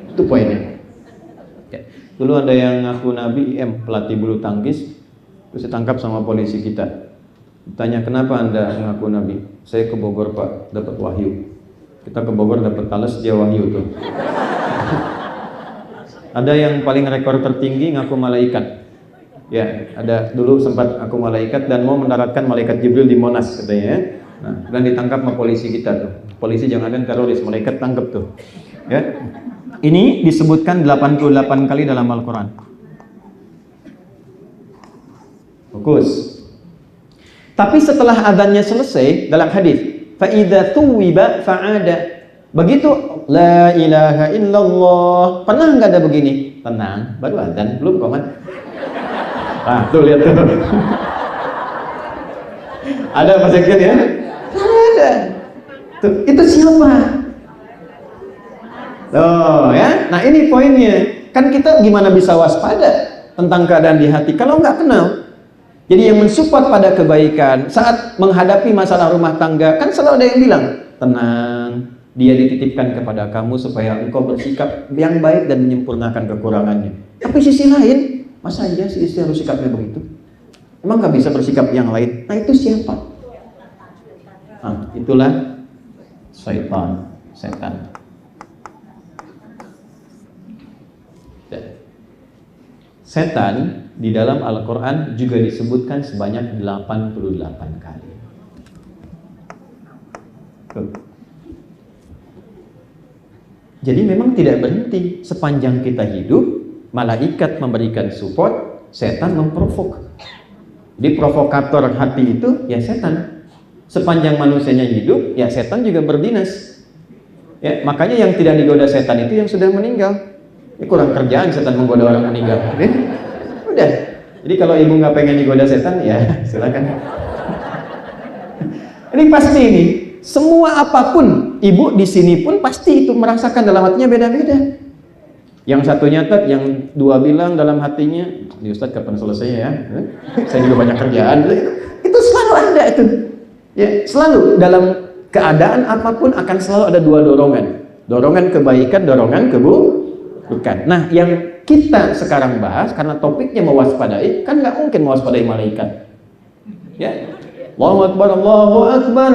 Itu poinnya. Ya. Dulu ada yang ngaku nabi pelatih bulu tangkis, terus ditangkap sama polisi kita. Tanya, kenapa anda mengaku nabi? Saya ke Bogor pak, dapat wahyu. Kita ke Bogor dapat talas, dia wahyu tuh. Ada yang paling rekor tertinggi ngaku malaikat. Ya, ada dulu sempat ngaku malaikat dan mau mendaratkan malaikat Jibril di Monas katanya. Nah, dan ditangkap sama polisi kita tuh. Polisi jangankan teroris, malaikat tangkap tuh. Ya. Ini disebutkan 88 kali dalam Al-Qur'an. Fokus. Tapi setelah adzannya selesai dalam hadis, fa idza tuwiba fa'ada. Begitu la ilaha illallah, pernah nggak ada begini? Tenang, baru adzan, belum komat. Ah, tuh lihat tuh. Ada Mas Sekjen ya? Ada. Tuh, itu siapa? Tuh ya. Nah ini poinnya. Kan kita gimana bisa waspada tentang keadaan di hati kalau nggak kenal? Jadi yang mensupport pada kebaikan saat menghadapi masalah rumah tangga, kan selalu ada yang bilang, tenang. Dia dititipkan kepada kamu supaya engkau bersikap yang baik dan menyempurnakan kekurangannya. Tapi sisi lain, masa aja si istri harus sikapnya begitu? Emang nggak bisa bersikap yang lain? Nah itu siapa? Nah, itulah setan. Setan di dalam Al-Quran juga disebutkan sebanyak 88 kali. Jadi memang tidak berhenti. Sepanjang kita hidup, malaikat memberikan support, setan memprovok. Di provokator hati itu ya setan. Sepanjang manusianya hidup, ya setan juga berdinas. Ya, makanya yang tidak digoda setan itu yang sudah meninggal. Ini kurang kerjaan setan menggoda orang meninggal. Udah. Jadi kalau ibu nggak pengen digoda setan, ya silakan. Ini pasti ini. Semua apapun, ibu di sini pun pasti itu merasakan dalam hatinya beda-beda. Yang satu nyatet, yang dua bilang dalam hatinya, "Ini Ustadz kapan selesai ya? Saya juga banyak kerjaan." Itu selalu ada itu. Ya, selalu dalam keadaan apapun akan selalu ada dua dorongan. Dorongan kebaikan, dorongan keburukan. Nah, yang kita sekarang bahas karena topiknya mewaspadai, kan nggak mungkin mewaspadai malaikat. Ya, Allahu Akbar, Allahu Akbar.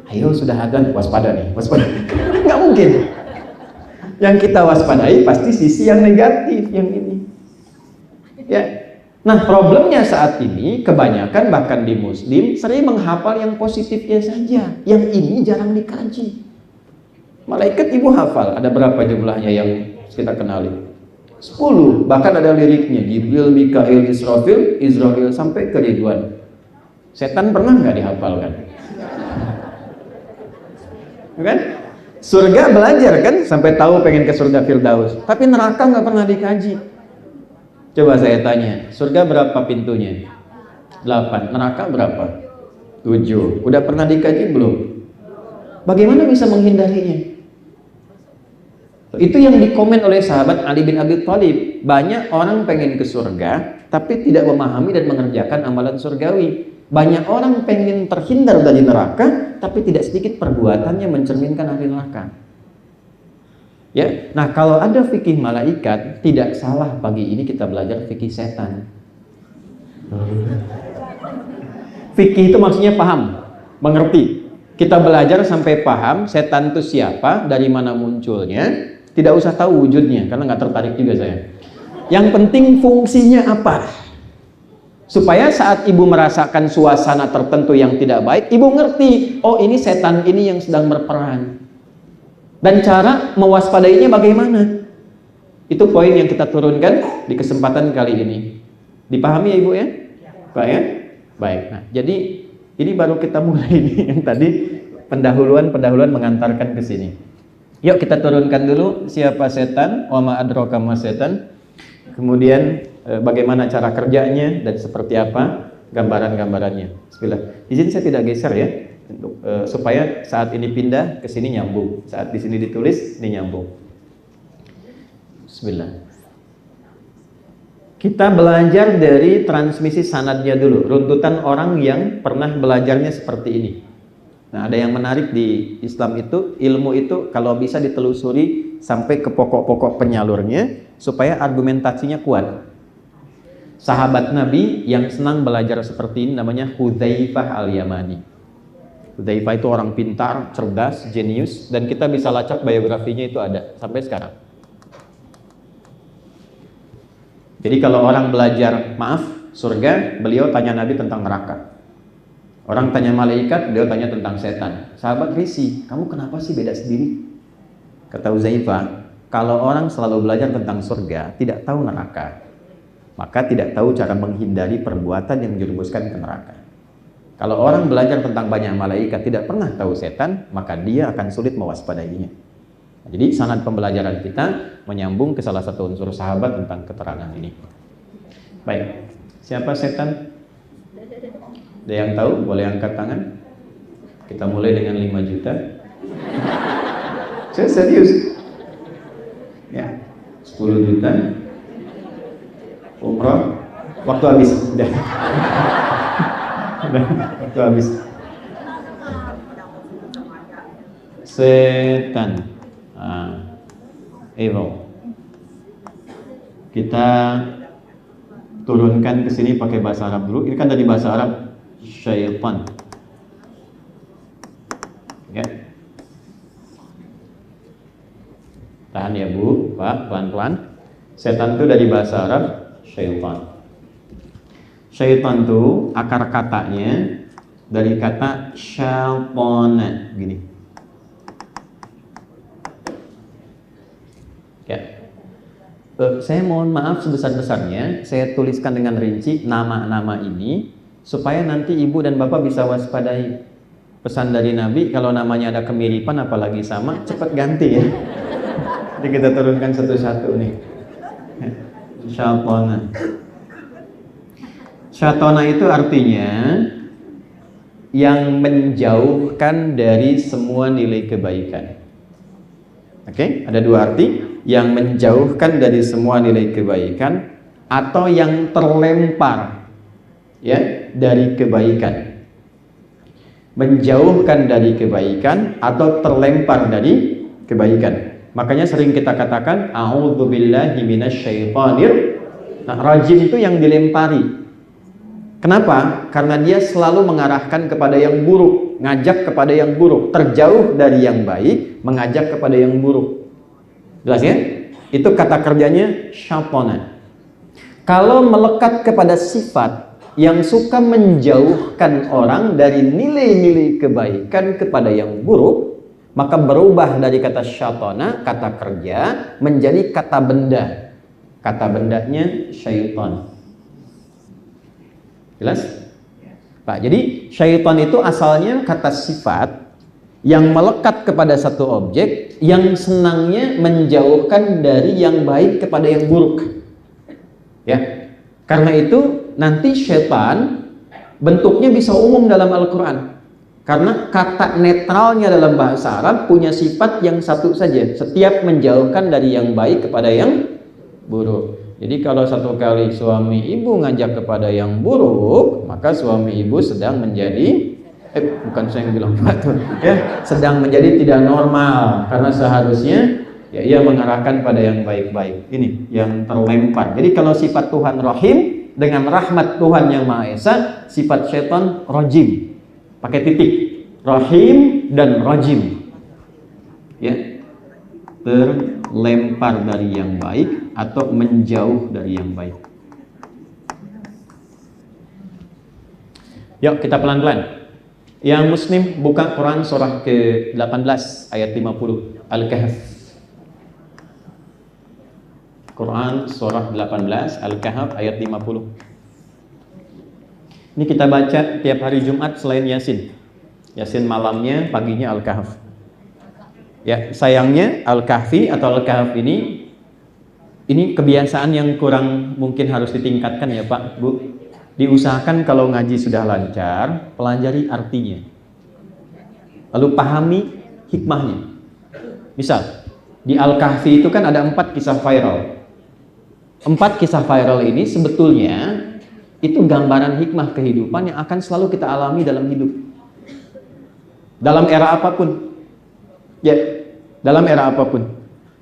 Ayo sudah adzan, waspada nih, waspada. Nggak mungkin. Yang kita waspadai pasti sisi yang negatif yang ini. Ya. Nah, problemnya saat ini kebanyakan bahkan di Muslim sering menghafal yang positifnya saja, yang ini jarang dikaji. Malaikat ibu hafal, ada berapa jumlahnya yang kita kenali? 10, bahkan ada liriknya, Jibril, Mikail, Israfil, Israel sampai ke Ridwan. Setan pernah nggak dihafalkan? Kan? Surga belajar kan sampai tahu pengen ke surga Firdaus, tapi neraka nggak pernah dikaji. Coba saya tanya, surga berapa pintunya? 8, neraka berapa? 7. Udah pernah dikaji belum? Bagaimana bisa menghindarinya? Itu yang dikomen oleh sahabat Ali bin Abi Thalib. Banyak orang pengen ke surga tapi tidak memahami dan mengerjakan amalan surgawi. Banyak orang pengen terhindar dari neraka tapi tidak sedikit perbuatannya mencerminkan ahli neraka. Ya, nah kalau ada fikih malaikat, tidak salah pagi ini kita belajar fikih setan. Fikih itu maksudnya paham, mengerti. Kita belajar sampai paham setan itu siapa, dari mana munculnya. Tidak usah tahu wujudnya karena nggak tertarik juga saya. Yang penting fungsinya apa? Supaya saat ibu merasakan suasana tertentu yang tidak baik, ibu ngerti, oh ini setan ini yang sedang berperan. Dan cara mewaspadainya bagaimana? Itu poin yang kita turunkan di kesempatan kali ini. Dipahami ya ibu ya? Pak ya? Baik. Nah, jadi ini baru kita mulai ini yang tadi pendahuluan mengantarkan ke sini. Yuk kita turunkan dulu siapa setan, wa ma adraka ma setan. Kemudian bagaimana cara kerjanya dan seperti apa gambaran-gambarannya. Bismillah. Di sini saya tidak geser ya, untuk supaya saat ini pindah ke sini nyambung. Saat di sini ditulis ini nyambung. Bismillah. Kita belajar dari transmisi sanadnya dulu, runtutan orang yang pernah belajarnya seperti ini. Nah, ada yang menarik di Islam itu, ilmu itu kalau bisa ditelusuri sampai ke pokok-pokok penyalurnya supaya argumentasinya kuat. Sahabat Nabi yang senang belajar seperti ini namanya Hudzaifah al-Yamani. Hudzaifah itu orang pintar, cerdas, jenius, dan kita bisa lacak biografinya itu ada sampai sekarang. Jadi kalau orang belajar surga, beliau tanya Nabi tentang neraka. Orang tanya malaikat, beliau tanya tentang setan. Sahabat risih, kamu kenapa sih beda sendiri? Kata Hudzaifah, kalau orang selalu belajar tentang surga, tidak tahu neraka, maka tidak tahu cara menghindari perbuatan yang menjerumuskan ke neraka. Kalau orang belajar tentang banyak malaikat, tidak pernah tahu setan, maka dia akan sulit mewaspadainya. Jadi sanad pembelajaran kita menyambung ke salah satu unsur sahabat tentang keterangan ini. Baik, siapa setan? Ada yang tahu? Boleh angkat tangan. Kita mulai dengan 5 juta. Saya serius. Ya, 10 juta. Umroh. Waktu habis. Udah. Waktu habis. Setan. Evil. Kita turunkan ke sini pakai bahasa Arab dulu. Ini kan dari bahasa Arab. Syaitan. Ya. Tahan ya Bu, Pak, pelan-pelan. Setan itu dari bahasa Arab syaitan. Syaitan itu akar katanya dari kata syaitan, gini. Saya mohon maaf sebesar-besarnya, saya tuliskan dengan rinci nama-nama ini supaya nanti ibu dan bapak bisa waspadai. Pesan dari Nabi, kalau namanya ada kemiripan apalagi sama, cepat ganti ya. Jadi kita turunkan satu-satu nih. Syatona. Syatona itu artinya yang menjauhkan dari semua nilai kebaikan. Oke, ada dua arti. Yang menjauhkan dari semua nilai kebaikan atau yang terlempar ya dari kebaikan. Menjauhkan dari kebaikan atau terlempar dari kebaikan. Makanya sering kita katakan a'udzubillahi minasyaitonir. Nah, rajim itu yang dilempari. Kenapa? Karena dia selalu mengarahkan kepada yang buruk, ngajak kepada yang buruk, terjauh dari yang baik, mengajak kepada yang buruk. Jelas ya? Itu kata kerjanya syaitana. Kalau melekat kepada sifat yang suka menjauhkan orang dari nilai-nilai kebaikan kepada yang buruk, maka berubah dari kata syaitana, kata kerja, menjadi kata benda. Kata bendanya syaitan. Jelas? Pak, jadi syaitan itu asalnya kata sifat yang melekat kepada satu objek yang senangnya menjauhkan dari yang baik kepada yang buruk. Ya. Karena itu nanti syaitan bentuknya bisa umum dalam Al-Qur'an. Karena kata netralnya dalam bahasa Arab punya sifat yang satu saja, setiap menjauhkan dari yang baik kepada yang buruk. Jadi kalau satu kali suami ibu ngajak kepada yang buruk, maka suami ibu sedang menjadi bukan saya yang bilang betul ya, sedang menjadi tidak normal, karena seharusnya ya ia mengarahkan pada yang baik-baik. Ini yang terlempar. Jadi kalau sifat Tuhan Rahim dengan rahmat Tuhan yang Maha Esa, sifat syaitan rajim. Pakai titik. Rahim dan rajim. Ya. Terlempar dari yang baik atau menjauh dari yang baik. Yuk kita pelan-pelan. Yang Muslim buka Quran surah ke-18 ayat 50 Al-Kahf. Quran surah 18 Al-Kahf ayat 50. Ini kita baca tiap hari Jumat selain Yasin. Yasin malamnya, paginya Al-Kahf. Ya, sayangnya Al-Kahfi atau Al-Kahf ini kebiasaan yang kurang mungkin harus ditingkatkan ya Pak, Bu. Diusahakan kalau ngaji sudah lancar, pelajari artinya. Lalu pahami hikmahnya. Misal, di Al-Kahfi itu kan ada 4 kisah viral. 4 kisah viral ini sebetulnya itu gambaran hikmah kehidupan yang akan selalu kita alami dalam hidup. Dalam era apapun. Ya, dalam era apapun.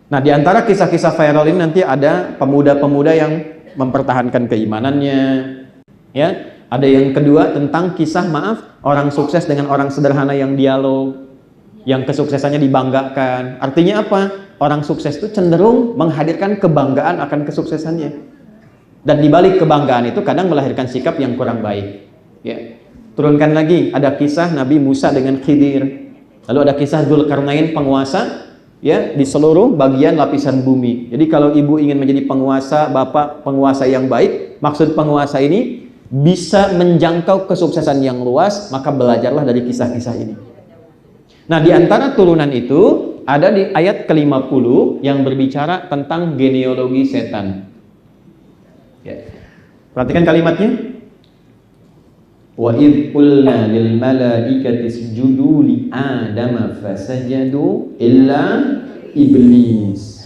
Nah, di antara kisah-kisah viral ini nanti ada pemuda-pemuda yang mempertahankan keimanannya. Ya, ada yang kedua tentang kisah orang sukses dengan orang sederhana yang dialog, yang kesuksesannya dibanggakan. Artinya apa? Orang sukses itu cenderung menghadirkan kebanggaan akan kesuksesannya. Dan di balik kebanggaan itu kadang melahirkan sikap yang kurang baik. Ya. Turunkan lagi, ada kisah Nabi Musa dengan Khidir. Lalu ada kisah Dzulkarnain penguasa ya di seluruh bagian lapisan bumi. Jadi kalau ibu ingin menjadi penguasa, bapak penguasa yang baik, maksud penguasa ini bisa menjangkau kesuksesan yang luas, maka belajarlah dari kisah-kisah ini. Nah, di antara turunan itu ada di ayat ke-50 yang berbicara tentang genealogi setan. Ya. Perhatikan kalimatnya. Wa idh qulna lil malaikati isjudu li Adama fasajadu illa iblis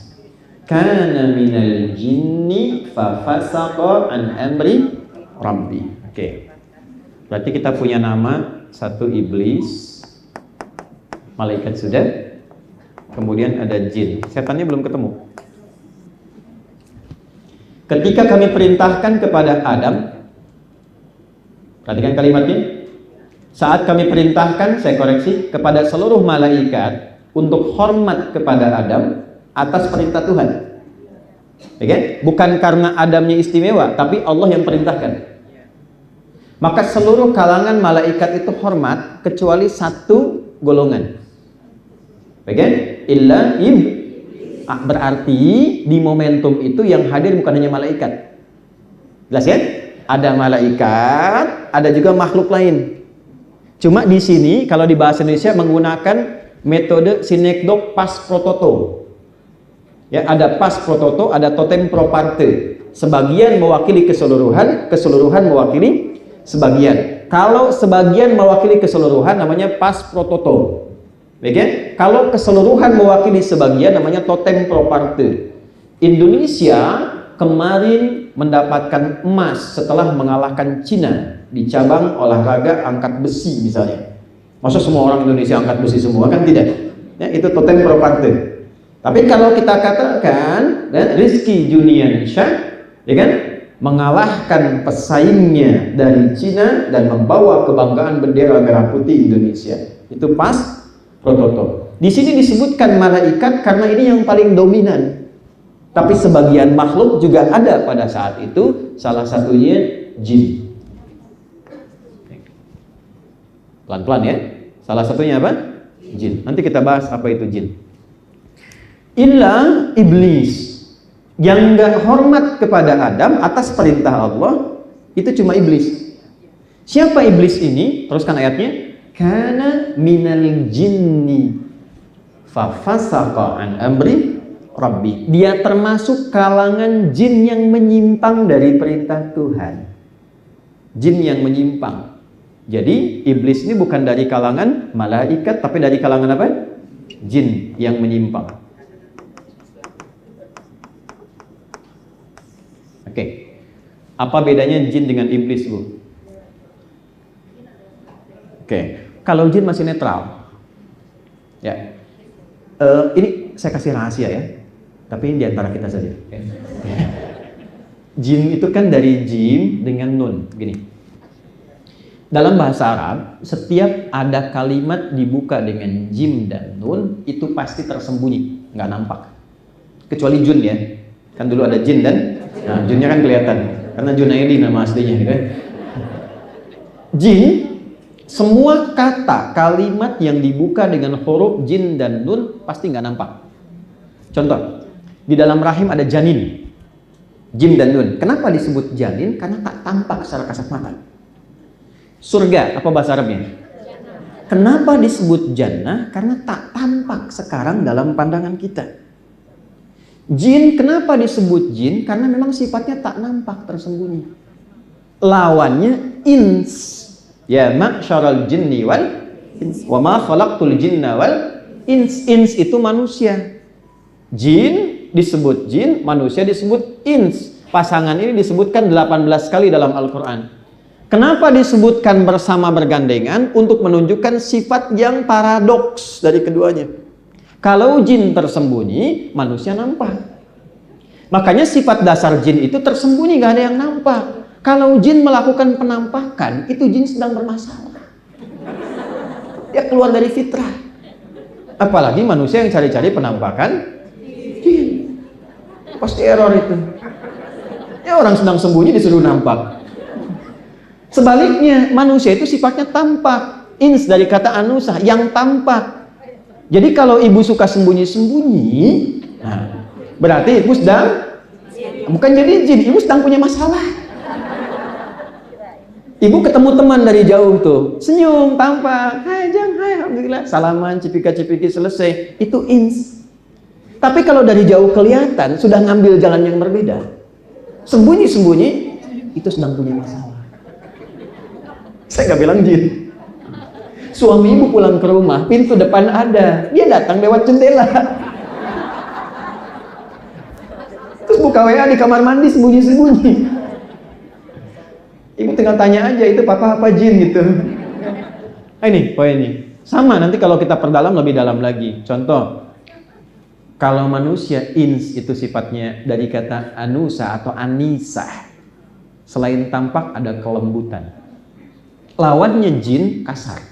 kana minal jinni fa fasaqa an amri Rabbi. Oke. Berarti kita punya nama satu iblis, malaikat sudah, kemudian ada jin. Setannya belum ketemu. Ketika kami perintahkan kepada Adam, perhatikan kalimatnya. Saat kami perintahkan, saya koreksi, kepada seluruh malaikat untuk hormat kepada Adam atas perintah Tuhan. Oke? Bukan karena Adamnya istimewa, tapi Allah yang perintahkan. Maka seluruh kalangan malaikat itu hormat kecuali satu golongan. Oke? Illa Berarti di momentum itu yang hadir bukan hanya malaikat. Jelas ya? Ada malaikat, ada juga makhluk lain. Cuma di sini kalau di bahasa Indonesia menggunakan metode sinekdok pas prototo. Ya, ada pas prototo, ada totem pro parte. Sebagian mewakili keseluruhan, keseluruhan mewakili sebagian. Kalau sebagian mewakili keseluruhan namanya pas prototo. Baik ya? Kalau keseluruhan mewakili sebagian namanya totem pro parte. Indonesia kemarin mendapatkan emas setelah mengalahkan Cina di cabang olahraga angkat besi misalnya. Masa semua orang Indonesia angkat besi semua? Kan tidak. Ya, itu totem pro parte. Tapi kalau kita katakan Rizky Juniansyah, ya kan, mengalahkan pesaingnya dari Cina dan membawa kebanggaan bendera merah putih Indonesia, itu pas prototo. Di sini disebutkan malaikat karena ini yang paling dominan. Tapi sebagian makhluk juga ada pada saat itu, salah satunya jin. Pelan-pelan ya. Salah satunya apa? Jin. Nanti kita bahas apa itu jin. Illa iblis, yang gak hormat kepada Adam atas perintah Allah, itu cuma iblis. Siapa iblis ini? Teruskan ayatnya. Kana minal jinni fafasaqa an amri rabbi. Dia termasuk kalangan jin yang menyimpang dari perintah Tuhan. Jin yang menyimpang. Jadi iblis ini bukan dari kalangan malaikat, tapi dari kalangan apa? Jin yang menyimpang. Oke. Apa bedanya jin dengan iblis, Bu? Oke. Kalau jin masih netral. Ya. Ini saya kasih rahasia ya. Tapi ini diantara kita saja. Jin itu kan dari jim dengan nun. Gini. Dalam bahasa Arab, setiap ada kalimat dibuka dengan jim dan nun, itu pasti tersembunyi, nggak nampak. Kecuali jun ya. Kan dulu ada jin dan nah, junnya kan kelihatan karena Junaidi nama aslinya gitu ya. Jin, semua kata kalimat yang dibuka dengan huruf jin dan nun pasti nggak nampak. Contoh, di dalam rahim ada janin, jin dan nun. Kenapa disebut janin? Karena tak tampak secara kasat mata. Surga, apa bahasa Arabnya? Kenapa disebut jannah? Karena tak tampak sekarang dalam pandangan kita. Jin, kenapa disebut jin? Karena memang sifatnya tak nampak, tersembunyi. Lawannya ins. Ya ma'syaral jinni wal ins. Wa ma khalaqtul jinna wal ins. Ins itu manusia. Jin disebut jin, manusia disebut ins. Pasangan ini disebutkan 18 kali dalam Al-Quran. Kenapa disebutkan bersama bergandengan? Untuk menunjukkan sifat yang paradoks dari keduanya. Kalau jin tersembunyi, manusia nampak. Makanya sifat dasar jin itu tersembunyi, gak ada yang nampak. Kalau jin melakukan penampakan, itu jin sedang bermasalah. Dia keluar dari fitrah. Apalagi manusia yang cari-cari penampakan jin. Pasti error itu. Ya orang sedang sembunyi disuruh nampak. Sebaliknya, manusia itu sifatnya tampak. Ins dari kata anusa, yang tampak. Jadi kalau ibu suka sembunyi-sembunyi, nah, berarti ibu sedang, bukan jadi jin, ibu sedang punya masalah. Ibu ketemu teman dari jauh tuh, senyum, tampak, hai Jang, hai, alhamdulillah, salaman, cipika-cipiki, selesai. Itu ins. Tapi kalau dari jauh kelihatan, sudah ngambil jalan yang berbeda. Sembunyi-sembunyi, itu sedang punya masalah. Saya nggak bilang jin. Suami ibu pulang ke rumah, pintu depan ada, dia datang lewat jendela. Terus buka WA di kamar mandi sembunyi-sembunyi. Ibu tinggal tanya aja, itu papa apa jin gitu. Nah, ini poinnya. Sama nanti kalau kita perdalam lebih dalam lagi. Contoh, kalau manusia ins itu sifatnya dari kata anusa atau anisah. Selain tampak ada kelembutan. Lawannya jin kasar.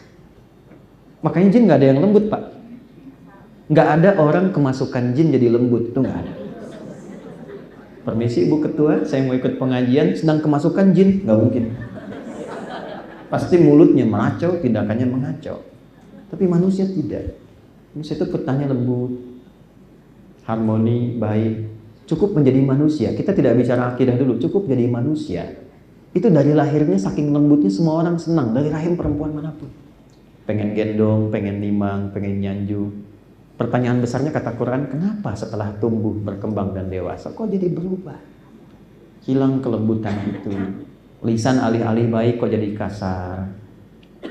Makanya jin nggak ada yang lembut, Pak. Nggak ada orang kemasukan jin jadi lembut, itu nggak ada. Permisi Ibu Ketua, saya mau ikut pengajian, sedang kemasukan jin, nggak mungkin. Pasti mulutnya meracau, tindakannya mengacau. Tapi manusia tidak. Manusia itu petanya lembut, harmoni, baik. Cukup menjadi manusia. Kita tidak bicara akidah dulu, cukup jadi manusia. Itu dari lahirnya saking lembutnya semua orang senang, dari rahim perempuan manapun. Pengen gendong, pengen nimang, pengen nyanju. Pertanyaan besarnya kata Quran, kenapa setelah tumbuh, berkembang dan dewasa kok jadi berubah? Hilang kelembutan itu. Lisan alih-alih baik kok jadi kasar.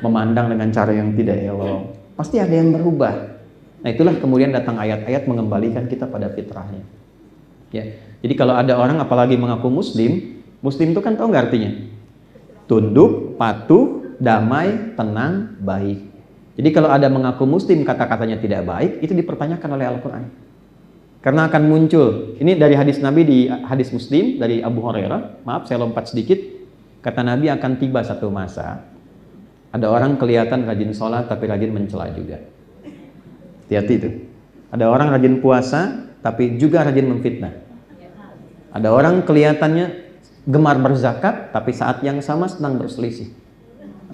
Memandang dengan cara yang tidak elok. Pasti ada yang berubah. Nah, itulah kemudian datang ayat-ayat mengembalikan kita pada fitrahnya. Ya. Jadi kalau ada orang apalagi mengaku muslim, muslim itu kan tahu nggak artinya? Tunduk, patuh, damai, tenang, baik. Jadi kalau ada mengaku muslim kata-katanya tidak baik, itu dipertanyakan oleh Al-Quran. Karena akan muncul, ini dari hadis Nabi di hadis Muslim dari Abu Hurairah, maaf saya lompat sedikit, kata Nabi akan tiba satu masa, ada orang kelihatan rajin sholat tapi rajin mencela juga. Hati-hati itu. Ada orang rajin puasa tapi juga rajin memfitnah. Ada orang kelihatannya gemar berzakat tapi saat yang sama sedang berselisih.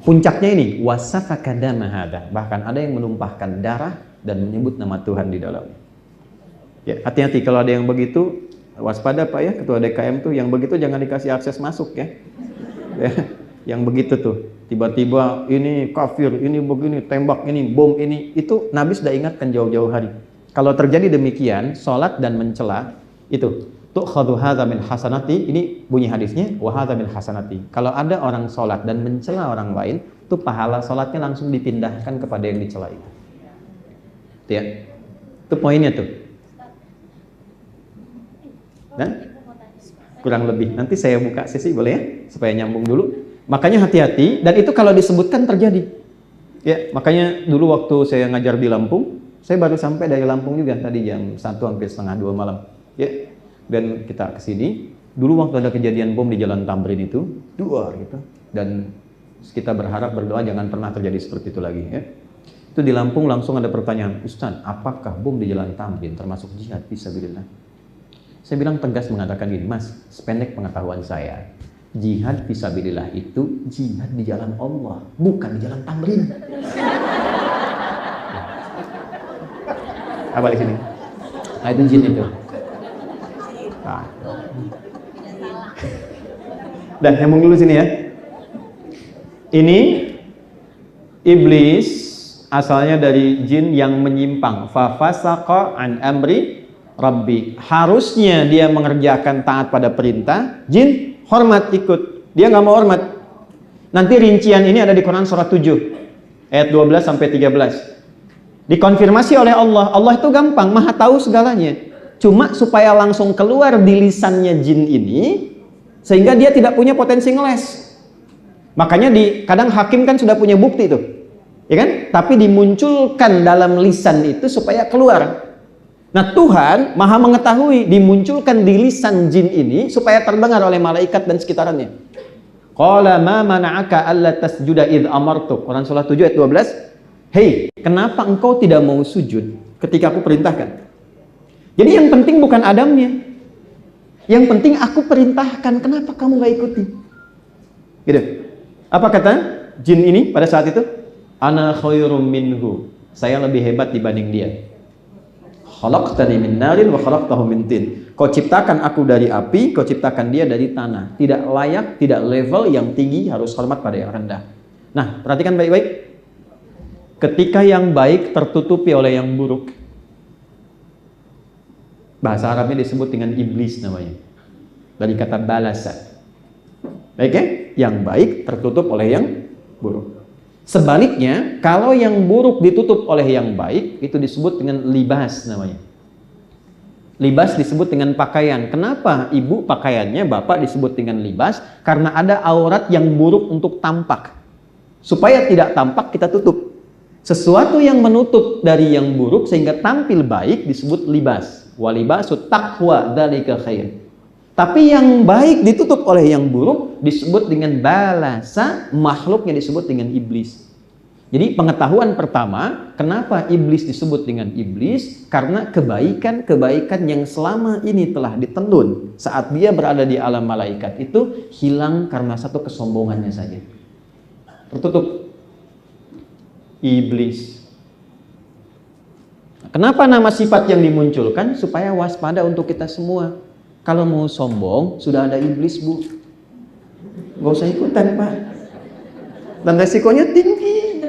Puncaknya ini wasafaka dama hada, bahkan ada yang menumpahkan darah dan menyebut nama Tuhan di dalamnya. Ya, hati-hati kalau ada yang begitu, waspada Pak ya, ketua DKM tuh yang begitu jangan dikasih akses masuk ya. Ya, yang begitu tuh, tiba-tiba ini kafir, ini begini, tembak ini, bom ini, itu Nabi sudah ingatkan jauh-jauh hari. Kalau terjadi demikian, sholat dan mencela itu tu'khadhu hadza min hasanati, ini bunyi hadisnya wa hadza min hasanati. Kalau ada orang sholat dan mencela orang lain, itu pahala sholatnya langsung dipindahkan kepada yang dicela itu. Ya. Itu poinnya tuh. Dan kurang lebih nanti saya buka sesi boleh ya, supaya nyambung dulu. Makanya hati-hati, dan itu kalau disebutkan terjadi. Ya, makanya dulu waktu saya ngajar di Lampung, saya baru sampai dari Lampung juga tadi jam 1 hampir setengah 2 malam. Ya. Dan kita kesini, dulu waktu ada kejadian bom di Jalan Tamrin itu, duar gitu. Dan kita berharap berdoa jangan pernah terjadi seperti itu lagi ya. Itu di Lampung langsung ada pertanyaan, Ustaz, apakah bom di Jalan Tamrin termasuk jihad fisabilillah? Saya bilang tegas mengatakan gini, Mas, sependek pengetahuan saya, jihad fisabilillah itu jihad di jalan Allah, bukan di Jalan Tamrin. Apa di sini? Nah, itu jin itu. Nah. Dan nyambung dulu sini ya. Ini iblis asalnya dari jin yang menyimpang. Fa fasaqa an amri rabbi. Harusnya dia mengerjakan taat pada perintah, jin hormat ikut. Dia nggak mau hormat. Nanti rincian ini ada di Quran surah 7 ayat 12 sampai 13. Dikonfirmasi oleh Allah. Allah itu gampang, maha tahu segalanya. Cuma supaya langsung keluar di lisannya jin ini, sehingga dia tidak punya potensi ngeles. Makanya kadang hakim kan sudah punya bukti tuh, ya kan? Tapi dimunculkan dalam lisan itu supaya keluar. Nah Tuhan maha mengetahui, dimunculkan di lisan jin ini supaya terdengar oleh malaikat dan sekitarannya. Qala ma mana'aka alla tasjuda id amartuk. Quran surah 7 ayat 12. Hei, kenapa engkau tidak mau sujud ketika aku perintahkan? Jadi yang penting bukan Adamnya. Yang penting aku perintahkan, kenapa kamu gak ikuti? Gitu. Apa kata jin ini pada saat itu? Ana khairum minhu. Saya lebih hebat dibanding dia. Khalaqtani min narin wa khalaqtahu min tin. Kau ciptakan aku dari api, kau ciptakan dia dari tanah. Tidak layak, tidak level yang tinggi, harus hormat pada yang rendah. Nah, perhatikan baik-baik. Ketika yang baik tertutupi oleh yang buruk, bahasa Arabnya disebut dengan iblis namanya. Dari kata balasa. Baik ya? Yang baik tertutup oleh yang buruk. Sebaliknya, kalau yang buruk ditutup oleh yang baik, itu disebut dengan libas namanya. Libas disebut dengan pakaian. Kenapa ibu pakaiannya, bapak disebut dengan libas? Karena ada aurat yang buruk untuk tampak. Supaya tidak tampak, kita tutup. Sesuatu yang menutup dari yang buruk sehingga tampil baik disebut libas. Walibasut taqwa dzalika khair. Tapi yang baik ditutup oleh yang buruk disebut dengan balasa, makhluknya disebut dengan iblis. Jadi pengetahuan pertama, kenapa iblis disebut dengan iblis? Karena kebaikan-kebaikan yang selama ini telah ditenun saat dia berada di alam malaikat itu hilang karena satu kesombongannya saja. Tertutup. Iblis. kenapa nama sifat yang dimunculkan? Supaya waspada untuk kita semua. Kalau mau sombong, sudah ada iblis, Bu. Gak usah ikutan, Pak. Dan resikonya tinggi.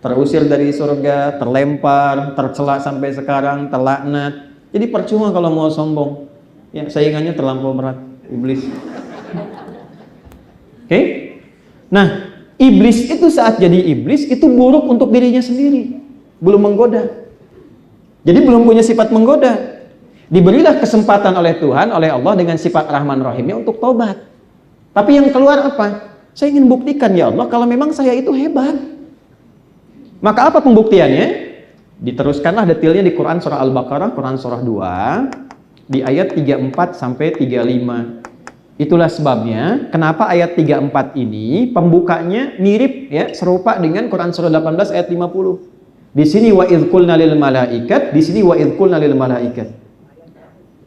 Terusir dari surga, terlempar, tercela sampai sekarang, terlaknat. Jadi percuma kalau mau sombong. Ya, saingannya terlampau berat, iblis. Oke? Nah, iblis itu saat jadi iblis itu buruk untuk dirinya sendiri. Belum menggoda. Jadi belum punya sifat menggoda. Diberilah kesempatan oleh Tuhan, oleh Allah dengan sifat Rahman Rahimnya untuk tobat. Tapi yang keluar apa? Saya ingin buktikan ya Allah kalau memang saya itu hebat. Maka apa pembuktiannya? Diteruskanlah detailnya di Quran surah Al-Baqarah, Quran surah 2 di ayat 34 sampai 35. Itulah sebabnya kenapa ayat 34 ini pembukanya mirip ya, serupa dengan Quran surah 18 ayat 50. Di sini wa idz qulna lil malaikat, di sini wa idz qulna lil malaikat.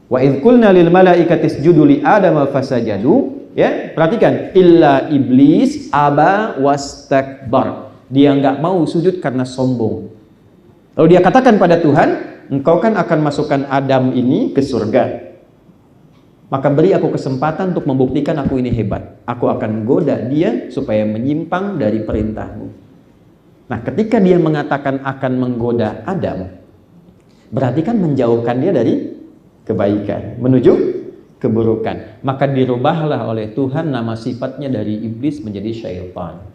Wa idz qulna lil malaikati isjudu li adama fasajadu, ya, perhatikan, illa iblis aba wastakbar. Dia enggak mau sujud karena sombong. Lalu dia katakan pada Tuhan, engkau kan akan masukkan Adam ini ke surga. Maka beri aku kesempatan untuk membuktikan aku ini hebat. Aku akan goda dia supaya menyimpang dari perintahmu. Nah, ketika dia mengatakan akan menggoda Adam, berarti kan menjauhkan dia dari kebaikan, menuju keburukan. Maka dirubahlah oleh Tuhan nama sifatnya dari iblis menjadi syaitan.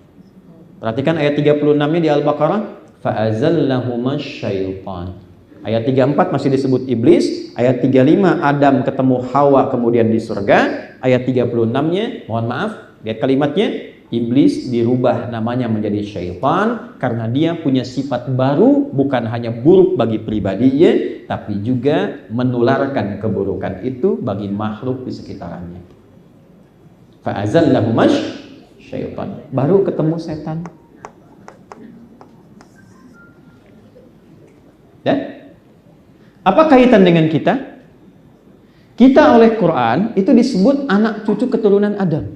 Perhatikan ayat 36-nya di Al-Baqarah, fa'azallahumas syaitan. Ayat 34 masih disebut iblis, ayat 35 Adam ketemu Hawa kemudian di surga, ayat 36-nya, mohon maaf, lihat kalimatnya, iblis dirubah namanya menjadi syaitan karena dia punya sifat baru, bukan hanya buruk bagi pribadinya, tapi juga menularkan keburukan itu bagi makhluk di sekitarnya. Fa'azallahumas syaitan. Baru ketemu setan. Dan apa kaitan dengan kita? Kita oleh Quran itu disebut anak cucu keturunan Adam.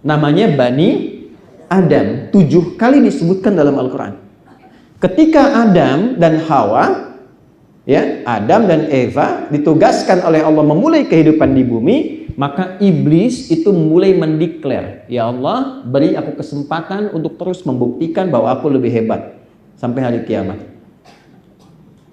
Namanya Bani Adam. 7 kali disebutkan dalam Al-Quran. Ketika Adam dan Hawa, ya, Adam dan Eva ditugaskan oleh Allah memulai kehidupan di bumi, maka iblis itu mulai mendeklar, ya Allah, beri aku kesempatan untuk terus membuktikan bahwa aku lebih hebat sampai hari kiamat.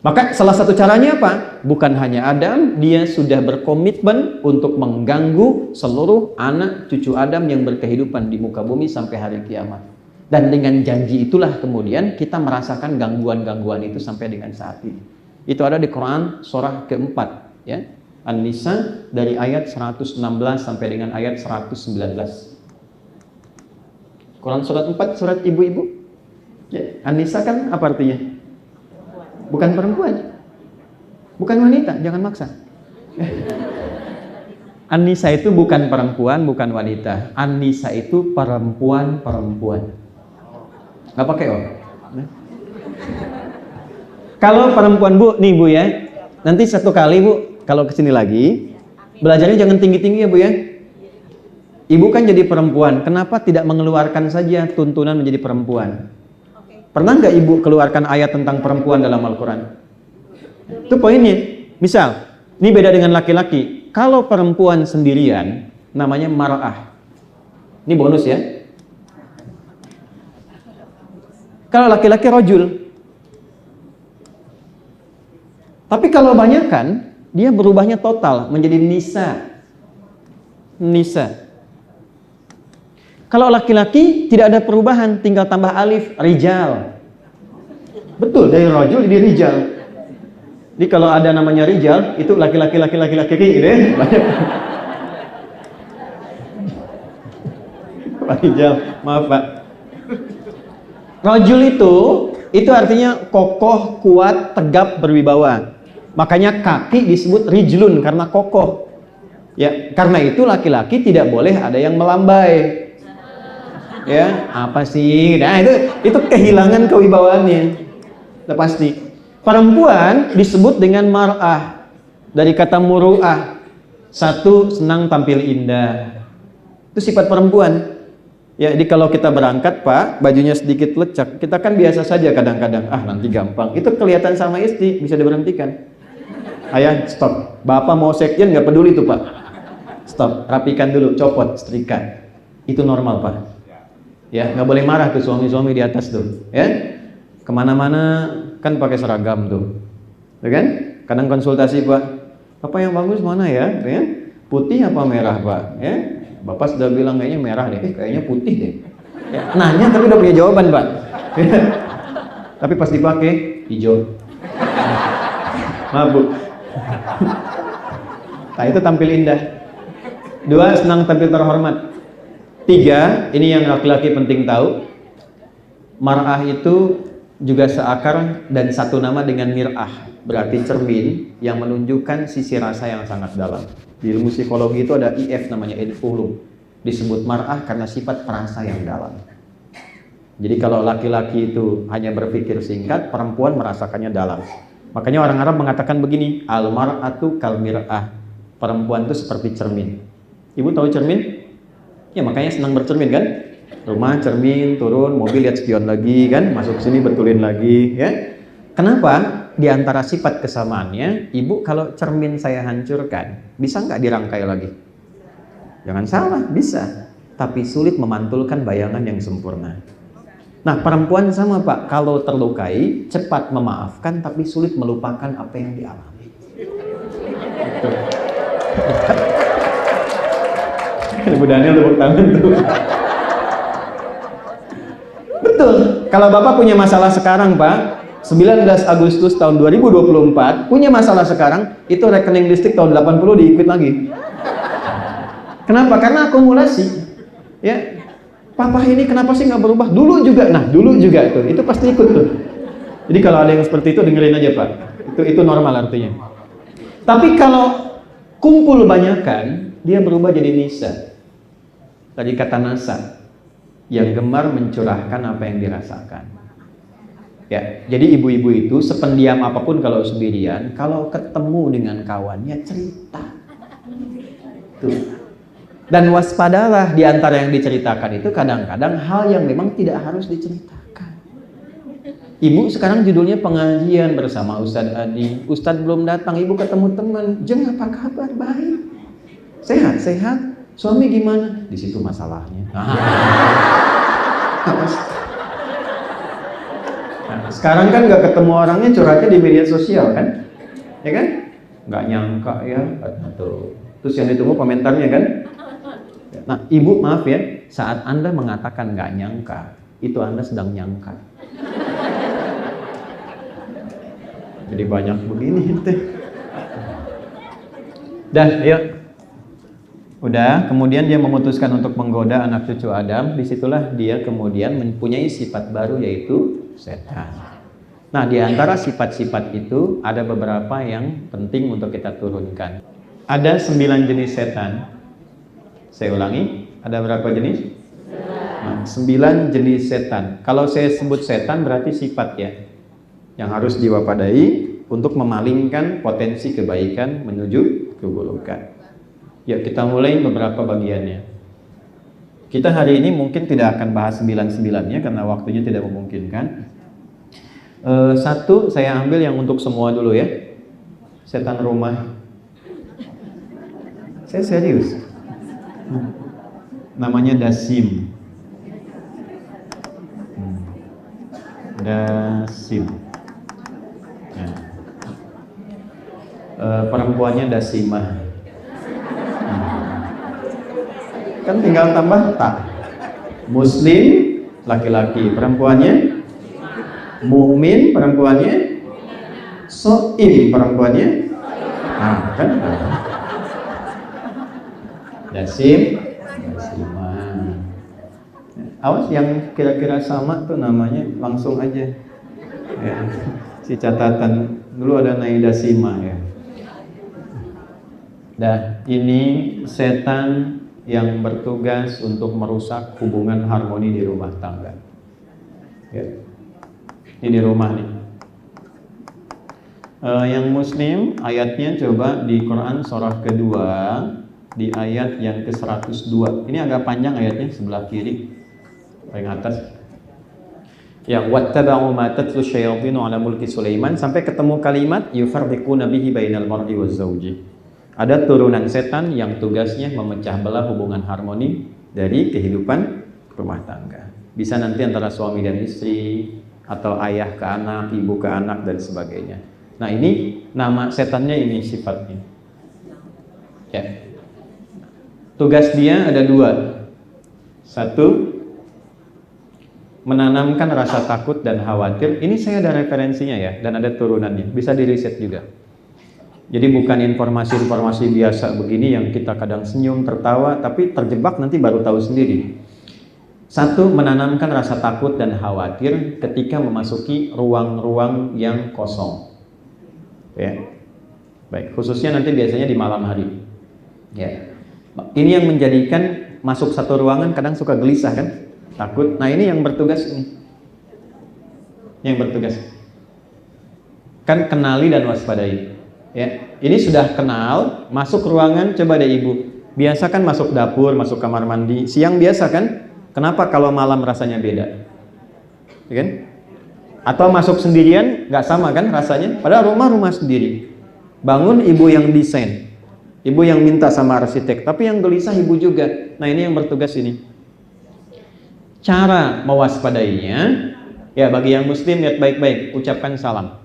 Maka salah satu caranya apa? Bukan hanya Adam, dia sudah berkomitmen untuk mengganggu seluruh anak cucu Adam yang berkehidupan di muka bumi sampai hari kiamat. Dan dengan janji itulah kemudian kita merasakan gangguan-gangguan itu sampai dengan saat ini. Itu ada di Quran surah keempat, ya, An-Nisa dari ayat 116 sampai dengan ayat 119. Quran surat 4 surat ibu-ibu. Ya, An-Nisa kan apa artinya? Bukan perempuan, bukan wanita, jangan maksa. An-Nisa itu bukan perempuan, bukan wanita. An-Nisa itu perempuan-perempuan. Nggak pakai oh. Kalau perempuan Bu, nih Bu ya, nanti satu kali Bu, kalau kesini lagi, belajarnya jangan tinggi-tinggi ya Bu ya. Ibu kan jadi perempuan, kenapa tidak mengeluarkan saja tuntunan menjadi perempuan? Pernah nggak Ibu keluarkan ayat tentang perempuan dalam Al-Quran? Itu poinnya. Misal, ini beda dengan laki-laki. Kalau perempuan sendirian, namanya mar'ah. Ini bonus ya. Kalau laki-laki rojul. Tapi kalau banyakan, dia berubahnya total menjadi nisa. Nisa. Kalau laki-laki tidak ada perubahan, tinggal tambah alif, rijal. Betul, dari rajul jadi rijal. Jadi kalau ada namanya rijal, itu laki-laki gitu ya. Banyak. Pak Rijal, maaf Pak. Rajul itu artinya kokoh, kuat, tegap, berwibawa. Makanya kaki disebut rijlun karena kokoh. Ya, karena itu laki-laki tidak boleh ada yang melambai. Ya, apa sih? Nah, itu kehilangan kewibawaannya. Udah pasti. Perempuan disebut dengan mar'ah dari kata muru'ah. Satu, senang tampil indah. Itu sifat perempuan. Ya, jadi kalau kita berangkat Pak, bajunya sedikit lecek, kita kan biasa saja kadang-kadang, nanti gampang. Itu kelihatan sama istri, bisa diberhentikan. Ayah, stop. Bapak mau sekjen nggak peduli tuh Pak. Stop, rapikan dulu, copot, setrika. Itu normal Pak. Ya, nggak boleh marah tuh suami-suami di atas tuh. Ya, kemana-mana kan pakai seragam tuh, ya kan? Kadang konsultasi Pak, Bapak yang bagus mana ya? Putih apa merah Pak? Ya. Bapak sudah bilang kayaknya merah deh, kayaknya putih deh. Ya, nanya tapi udah punya jawaban Pak. Tapi pas dipakai hijau. Mabuk. Nah itu tampil indah. 2, senang tampil terhormat. 3, ini yang laki-laki penting tahu. Mar'ah itu juga seakar dan satu nama dengan mir'ah, berarti cermin yang menunjukkan sisi rasa yang sangat dalam. Di ilmu psikologi itu ada IF namanya ulum, disebut mar'ah karena sifat perasa yang dalam. Jadi kalau laki-laki itu hanya berpikir singkat, perempuan merasakannya dalam. Makanya orang Arab mengatakan begini, al mar'atu kal mir'ah, perempuan itu seperti cermin. Ibu tahu cermin? Ya makanya senang bercermin kan? Rumah cermin, turun, mobil lihat spion lagi kan, masuk sini betulin lagi ya. Kenapa? Di antara sifat kesamaannya, ibu kalau cermin saya hancurkan, bisa nggak dirangkai lagi? Jangan salah, bisa. Tapi sulit memantulkan bayangan yang sempurna. Nah, perempuan sama Pak, kalau terlukai, cepat memaafkan, tapi sulit melupakan apa yang dialami. Ibu Daniel tepuk tangan tuh. Betul, kalau Bapak punya masalah sekarang Pak, 19 Agustus tahun 2024 punya masalah sekarang, itu rekening listrik tahun 80 diikut lagi. Kenapa? Karena akumulasi. Ya, Papa ini kenapa sih nggak berubah? Dulu juga, dulu juga itu pasti ikut tuh. Jadi kalau ada yang seperti itu dengerin aja Pak. Itu normal artinya. Tapi kalau kumpul banyakan, dia berubah jadi nisa. Tadi kata nasa, yang gemar mencurahkan apa yang dirasakan. Ya, jadi ibu-ibu itu sependiam apapun kalau sendirian, kalau ketemu dengan kawannya cerita. Tuh. Dan waspadalah di antara yang diceritakan itu kadang-kadang hal yang memang tidak harus diceritakan. Ibu sekarang judulnya pengajian bersama Ustadz Adi. Ustadz belum datang, ibu ketemu teman. Jeng, apa kabar? Baik. Sehat? Suami gimana? Di situ masalahnya. Nah, sekarang kan nggak ketemu orangnya, curhatnya di media sosial kan? Ya kan? Nggak nyangka ya. Terus yang ditunggu komentarnya kan? Nah, ibu maaf ya, saat Anda mengatakan nggak nyangka, itu Anda sedang nyangka. Jadi banyak begini itu. Dah, yuk. Udah, kemudian dia memutuskan untuk menggoda anak cucu Adam. Disitulah dia kemudian mempunyai sifat baru, yaitu setan. Nah, di antara sifat-sifat itu ada beberapa yang penting untuk kita turunkan. Ada 9 jenis setan. Saya ulangi, ada berapa jenis? 9 jenis setan. Kalau saya sebut setan berarti sifat ya, yang harus diwaspadai untuk memalingkan potensi kebaikan menuju keburukan. Ya, kita mulai beberapa bagiannya. Kita hari ini mungkin tidak akan bahas 9-9-nya karena waktunya tidak memungkinkan. Satu saya ambil yang untuk semua dulu ya. Setan rumah. Saya serius. Namanya Dasim. Dasim. Nah. Perempuannya Dasimah. Kan tinggal tambah tak. Muslim laki-laki, perempuannya mukmin, perempuannya soim, perempuannya kan Dasim, Dasimah. Awas yang kira-kira sama tuh namanya langsung aja ya. Si catatan dulu ada Naidasimah ya. Nah, ini setan yang bertugas untuk merusak hubungan harmoni di rumah tangga. Ya. Ini di rumah nih. Yang Muslim ayatnya coba di Quran surah kedua di ayat yang ke-102. Ini agak panjang ayatnya sebelah kiri. paling atas. Ya, wattaba'u ma tatlu syayatinu ala mulki Sulaiman, sampai ketemu kalimat yufarriquna bihi bainal mar'i waz zawji. Ada turunan setan yang tugasnya memecah belah hubungan harmoni dari kehidupan rumah tangga. Bisa nanti antara suami dan istri, atau ayah ke anak, ibu ke anak, dan sebagainya. Nah, ini nama setannya, ini sifatnya. Ya. Tugas dia ada dua. Satu, menanamkan rasa takut dan khawatir. Ini saya ada referensinya ya, dan ada turunannya. Bisa di riset juga. Jadi bukan informasi-informasi biasa begini yang kita kadang senyum, tertawa, tapi terjebak nanti baru tahu sendiri. Satu, menanamkan rasa takut dan khawatir ketika memasuki ruang-ruang yang kosong. Ya. Baik, khususnya nanti biasanya di malam hari. Ya. Ini yang menjadikan masuk satu ruangan kadang suka gelisah kan? Takut. Nah, ini yang bertugas ini. Yang bertugas. Kan kenali dan waspadai. Ya, ini sudah kenal, masuk ruangan, coba deh ibu. Biasa kan masuk dapur, masuk kamar mandi, siang biasa kan? Kenapa kalau malam rasanya beda? Ya kan? Atau masuk sendirian, nggak sama kan rasanya? Padahal rumah sendiri. Bangun ibu yang desain, ibu yang minta sama arsitek, tapi yang gelisah ibu juga. Nah, ini yang bertugas ini. Cara mewaspadainya, ya bagi yang muslim lihat baik-baik, ucapkan salam.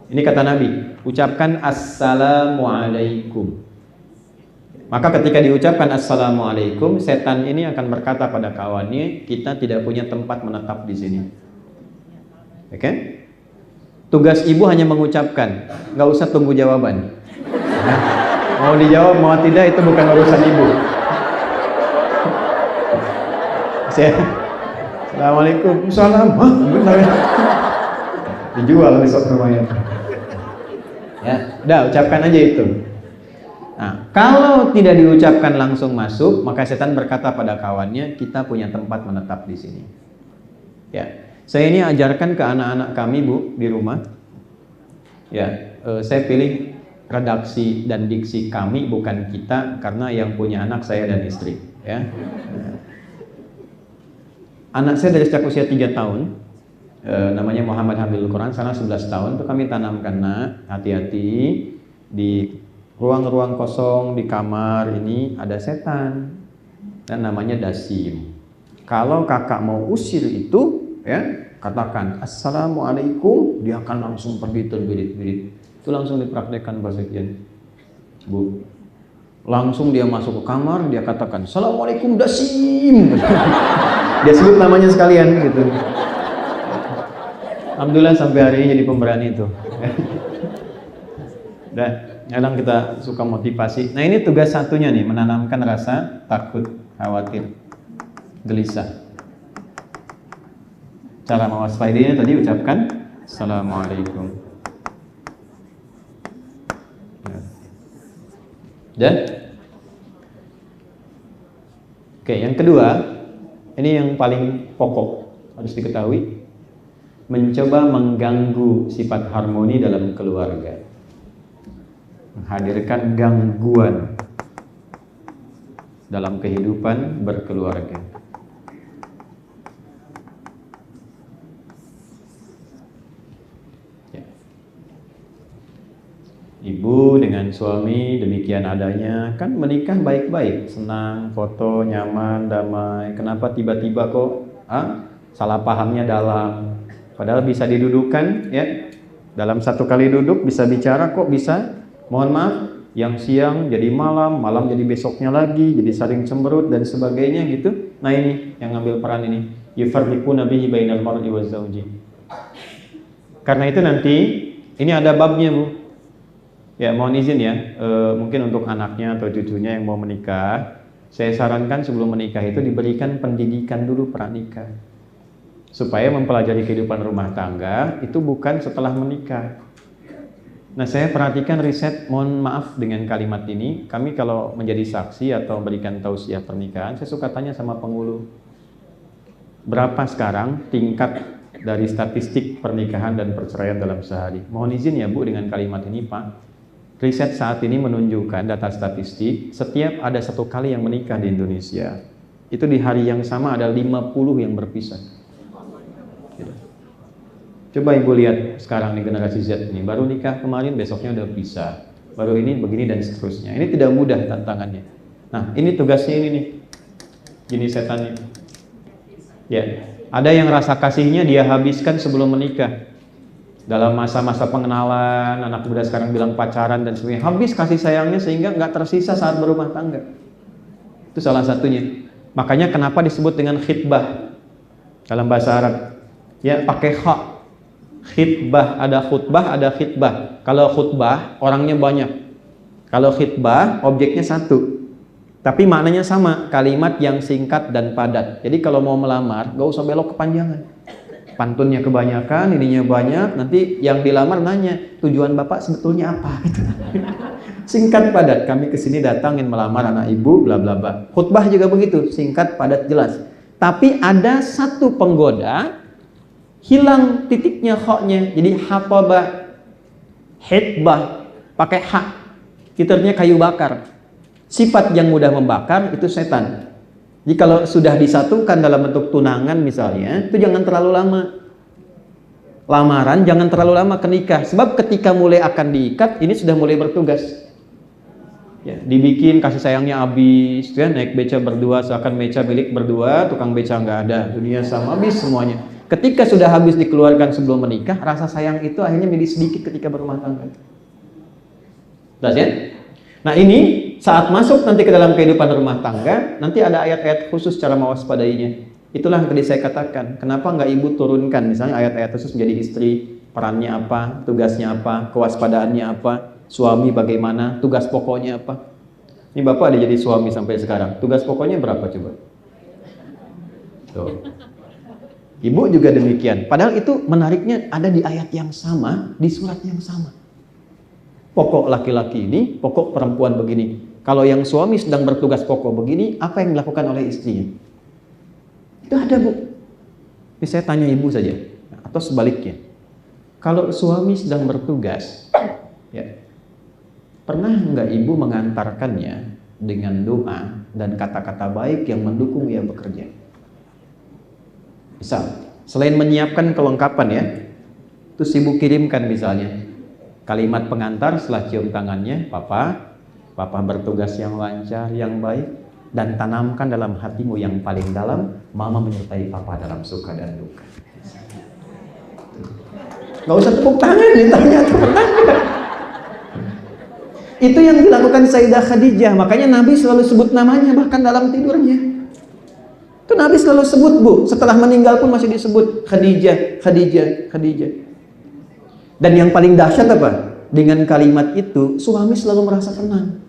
Ini kata Nabi, ucapkan assalamualaikum. Maka ketika diucapkan assalamualaikum, setan ini akan berkata pada kawannya, kita tidak punya tempat menetap di sini. Oke? Tugas ibu hanya mengucapkan, nggak usah tunggu jawaban. Nah, mau dijawab mau tidak itu bukan urusan ibu. Assalamualaikum, salam. Dijual besok rumahnya. Ya, udah ucapkan aja itu. Nah, kalau tidak diucapkan langsung masuk, maka setan berkata pada kawannya, kita punya tempat menetap di sini. Ya, saya ini ajarkan ke anak-anak kami bu di rumah. Ya, saya pilih redaksi dan diksi kami bukan kita, karena yang punya anak saya dan istri. Ya, anak saya dari sejak usia 3 tahun. Namanya Muhammad Hamil Quran, sana 11 tahun, itu kami tanamkan, nak, hati-hati di ruang-ruang kosong di kamar ini ada setan dan namanya dasim. Kalau kakak mau usir itu, ya katakan assalamualaikum, dia akan langsung pergi terbirit-birit. Itu langsung dipraktekkan Pak Sekjen, bu. Langsung dia masuk ke kamar, dia katakan assalamualaikum dasim. Dia sebut namanya sekalian gitu. Alhamdulillah sampai hari ini jadi pemberani itu. Dan kadang kita suka motivasi. Nah, ini tugas satunya nih, menanamkan rasa takut, khawatir, gelisah. Cara mewaspadainya tadi ucapkan assalamualaikum. Dan oke, yang kedua, ini yang paling pokok harus diketahui. Mencoba mengganggu sifat harmoni dalam keluarga, menghadirkan gangguan dalam kehidupan berkeluarga. Ya. Ibu dengan suami demikian adanya, kan menikah baik-baik, senang, foto, nyaman, damai. Kenapa tiba-tiba kok salah pahamnya dalam? Padahal bisa didudukan, ya. Dalam satu kali duduk bisa bicara, kok bisa, mohon maaf, yang siang jadi malam, malam jadi besoknya lagi, jadi saling cemberut dan sebagainya gitu. Nah, ini yang ngambil peran ini, yufarriquna bihi bainal mar'i waz zawji. Karena itu nanti ini ada babnya bu. Ya, mohon izin ya, mungkin untuk anaknya atau cucunya yang mau menikah, saya sarankan sebelum menikah itu diberikan pendidikan dulu pranikah. Supaya mempelajari kehidupan rumah tangga itu bukan setelah menikah. Nah, saya perhatikan riset, mohon maaf dengan kalimat ini, kami kalau menjadi saksi atau memberikan tausiah pernikahan, saya suka tanya sama penghulu, berapa sekarang tingkat dari statistik pernikahan dan perceraian dalam sehari? Mohon izin ya bu dengan kalimat ini Pak, riset saat ini menunjukkan data statistik, setiap ada 1 kali yang menikah di Indonesia, Itu di hari yang sama ada 50 yang berpisah. Gitu. Coba ibu lihat sekarang nih generasi Z ini, baru nikah kemarin, besoknya udah pisah, baru ini begini dan seterusnya. Ini tidak mudah tantangannya. Nah, ini tugasnya ini nih, gini setannya. Ya, ada yang rasa kasihnya dia habiskan sebelum menikah. Dalam masa-masa pengenalan, anak muda sekarang bilang pacaran dan sebagainya, habis kasih sayangnya sehingga nggak tersisa saat berumah tangga. Itu salah satunya. Makanya kenapa disebut dengan khitbah dalam bahasa Arab? Ya, pakai kha. Khitbah, ada khutbah, ada khitbah. Kalau khutbah orangnya banyak. Kalau khitbah objeknya satu. Tapi maknanya sama, kalimat yang singkat dan padat. Jadi kalau mau melamar, gak usah belok kepanjangan. Pantunnya kebanyakan, ininya banyak, nanti yang dilamar nanya, tujuan Bapak sebetulnya apa? Singkat padat, kami kesini datang ingin melamar anak ibu, bla bla bla. Khutbah juga begitu, singkat padat jelas. Tapi ada satu penggoda, hilang titiknya kha-nya, jadi hataba, hitbah, pakai ha. Kita kayu bakar. Sifat yang mudah membakar itu setan. Jadi kalau sudah disatukan dalam bentuk tunangan misalnya, itu jangan terlalu lama. Lamaran jangan terlalu lama ke nikah, sebab ketika mulai akan diikat, ini sudah mulai bertugas. Ya, dibikin kasih sayangnya habis, ya, naik beca berdua, seakan beca milik berdua, tukang beca nggak ada, dunia sama, habis semuanya. Ketika sudah habis dikeluarkan sebelum menikah, rasa sayang itu akhirnya menjadi sedikit ketika berumah tangga. Jelas ya? Nah ini saat masuk nanti ke dalam kehidupan rumah tangga, nanti ada ayat-ayat khusus cara mewaspadainya. Itulah yang tadi saya katakan, kenapa nggak ibu turunkan misalnya ayat-ayat khusus menjadi istri, perannya apa, tugasnya apa, kewaspadaannya apa, suami bagaimana, tugas pokoknya apa. Ini bapak ada jadi suami sampai sekarang, tugas pokoknya berapa coba? Tuh. Ibu juga demikian. Padahal itu menariknya ada di ayat yang sama, di surat yang sama. Pokok laki-laki ini, pokok perempuan begini. Kalau yang suami sedang bertugas pokok begini, apa yang dilakukan oleh istrinya? Itu ada, Bu. Ini saya tanya ibu saja, atau sebaliknya. Kalau suami sedang bertugas, ya, pernah nggak ibu mengantarkannya dengan doa dan kata-kata baik yang mendukung ia bekerja? Misal, selain menyiapkan kelengkapan ya, terus ibu kirimkan misalnya kalimat pengantar setelah cium tangannya, Papa bertugas yang lancar, yang baik, dan tanamkan dalam hatimu yang paling dalam, Mama menyertai Papa dalam suka dan duka. Gak usah tepuk tangan, ditanya pernah. Itu yang dilakukan Sayyidah Khadijah, makanya Nabi selalu sebut namanya bahkan dalam tidurnya. Itu Nabi selalu sebut, Bu. Setelah meninggal pun masih disebut Khadijah, Khadijah, Khadijah. Dan yang paling dahsyat apa? Dengan kalimat itu, suami selalu merasa tenang.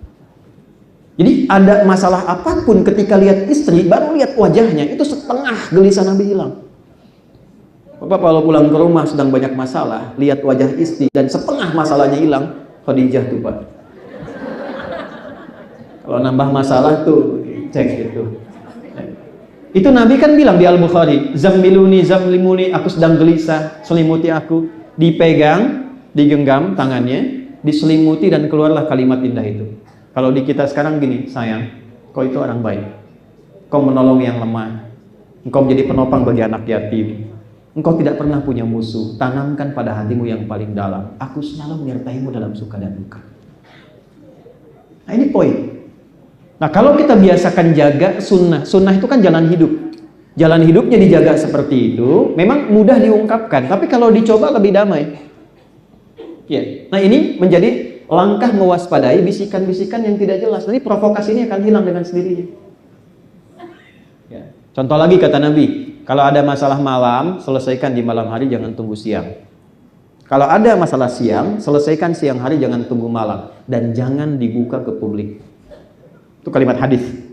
Jadi ada masalah apapun ketika lihat istri, baru lihat wajahnya, itu setengah gelisah Nabi hilang. Bapak kalau pulang ke rumah sedang banyak masalah, lihat wajah istri dan setengah masalahnya hilang, Khadijah tuh Pak. Kalau nambah masalah tuh, cek itu. Itu Nabi kan bilang di Al-Bukhari, Zammiluni, zamlimuni, aku sedang gelisah, selimuti aku. Dipegang, digenggam tangannya, diselimuti dan keluarlah kalimat indah itu. Kalau di kita sekarang gini, sayang, kau itu orang baik. Kau menolong yang lemah. Engkau menjadi penopang bagi anak yatim. Engkau tidak pernah punya musuh. Tanamkan pada hatimu yang paling dalam. Aku selalu menyertaimu dalam suka dan duka. Nah ini poin. Nah kalau kita biasakan jaga sunnah. Sunnah itu kan jalan hidup. Jalan hidupnya dijaga seperti itu, memang mudah diungkapkan. Tapi kalau dicoba lebih damai. Ya. Nah ini menjadi langkah mewaspadai bisikan-bisikan yang tidak jelas. Nanti provokasi ini akan hilang dengan sendirinya. Ya. Contoh lagi kata Nabi, kalau ada masalah malam, selesaikan di malam hari, jangan tunggu siang. Kalau ada masalah siang, selesaikan siang hari, jangan tunggu malam. Dan jangan dibuka ke publik. Itu kalimat hadis.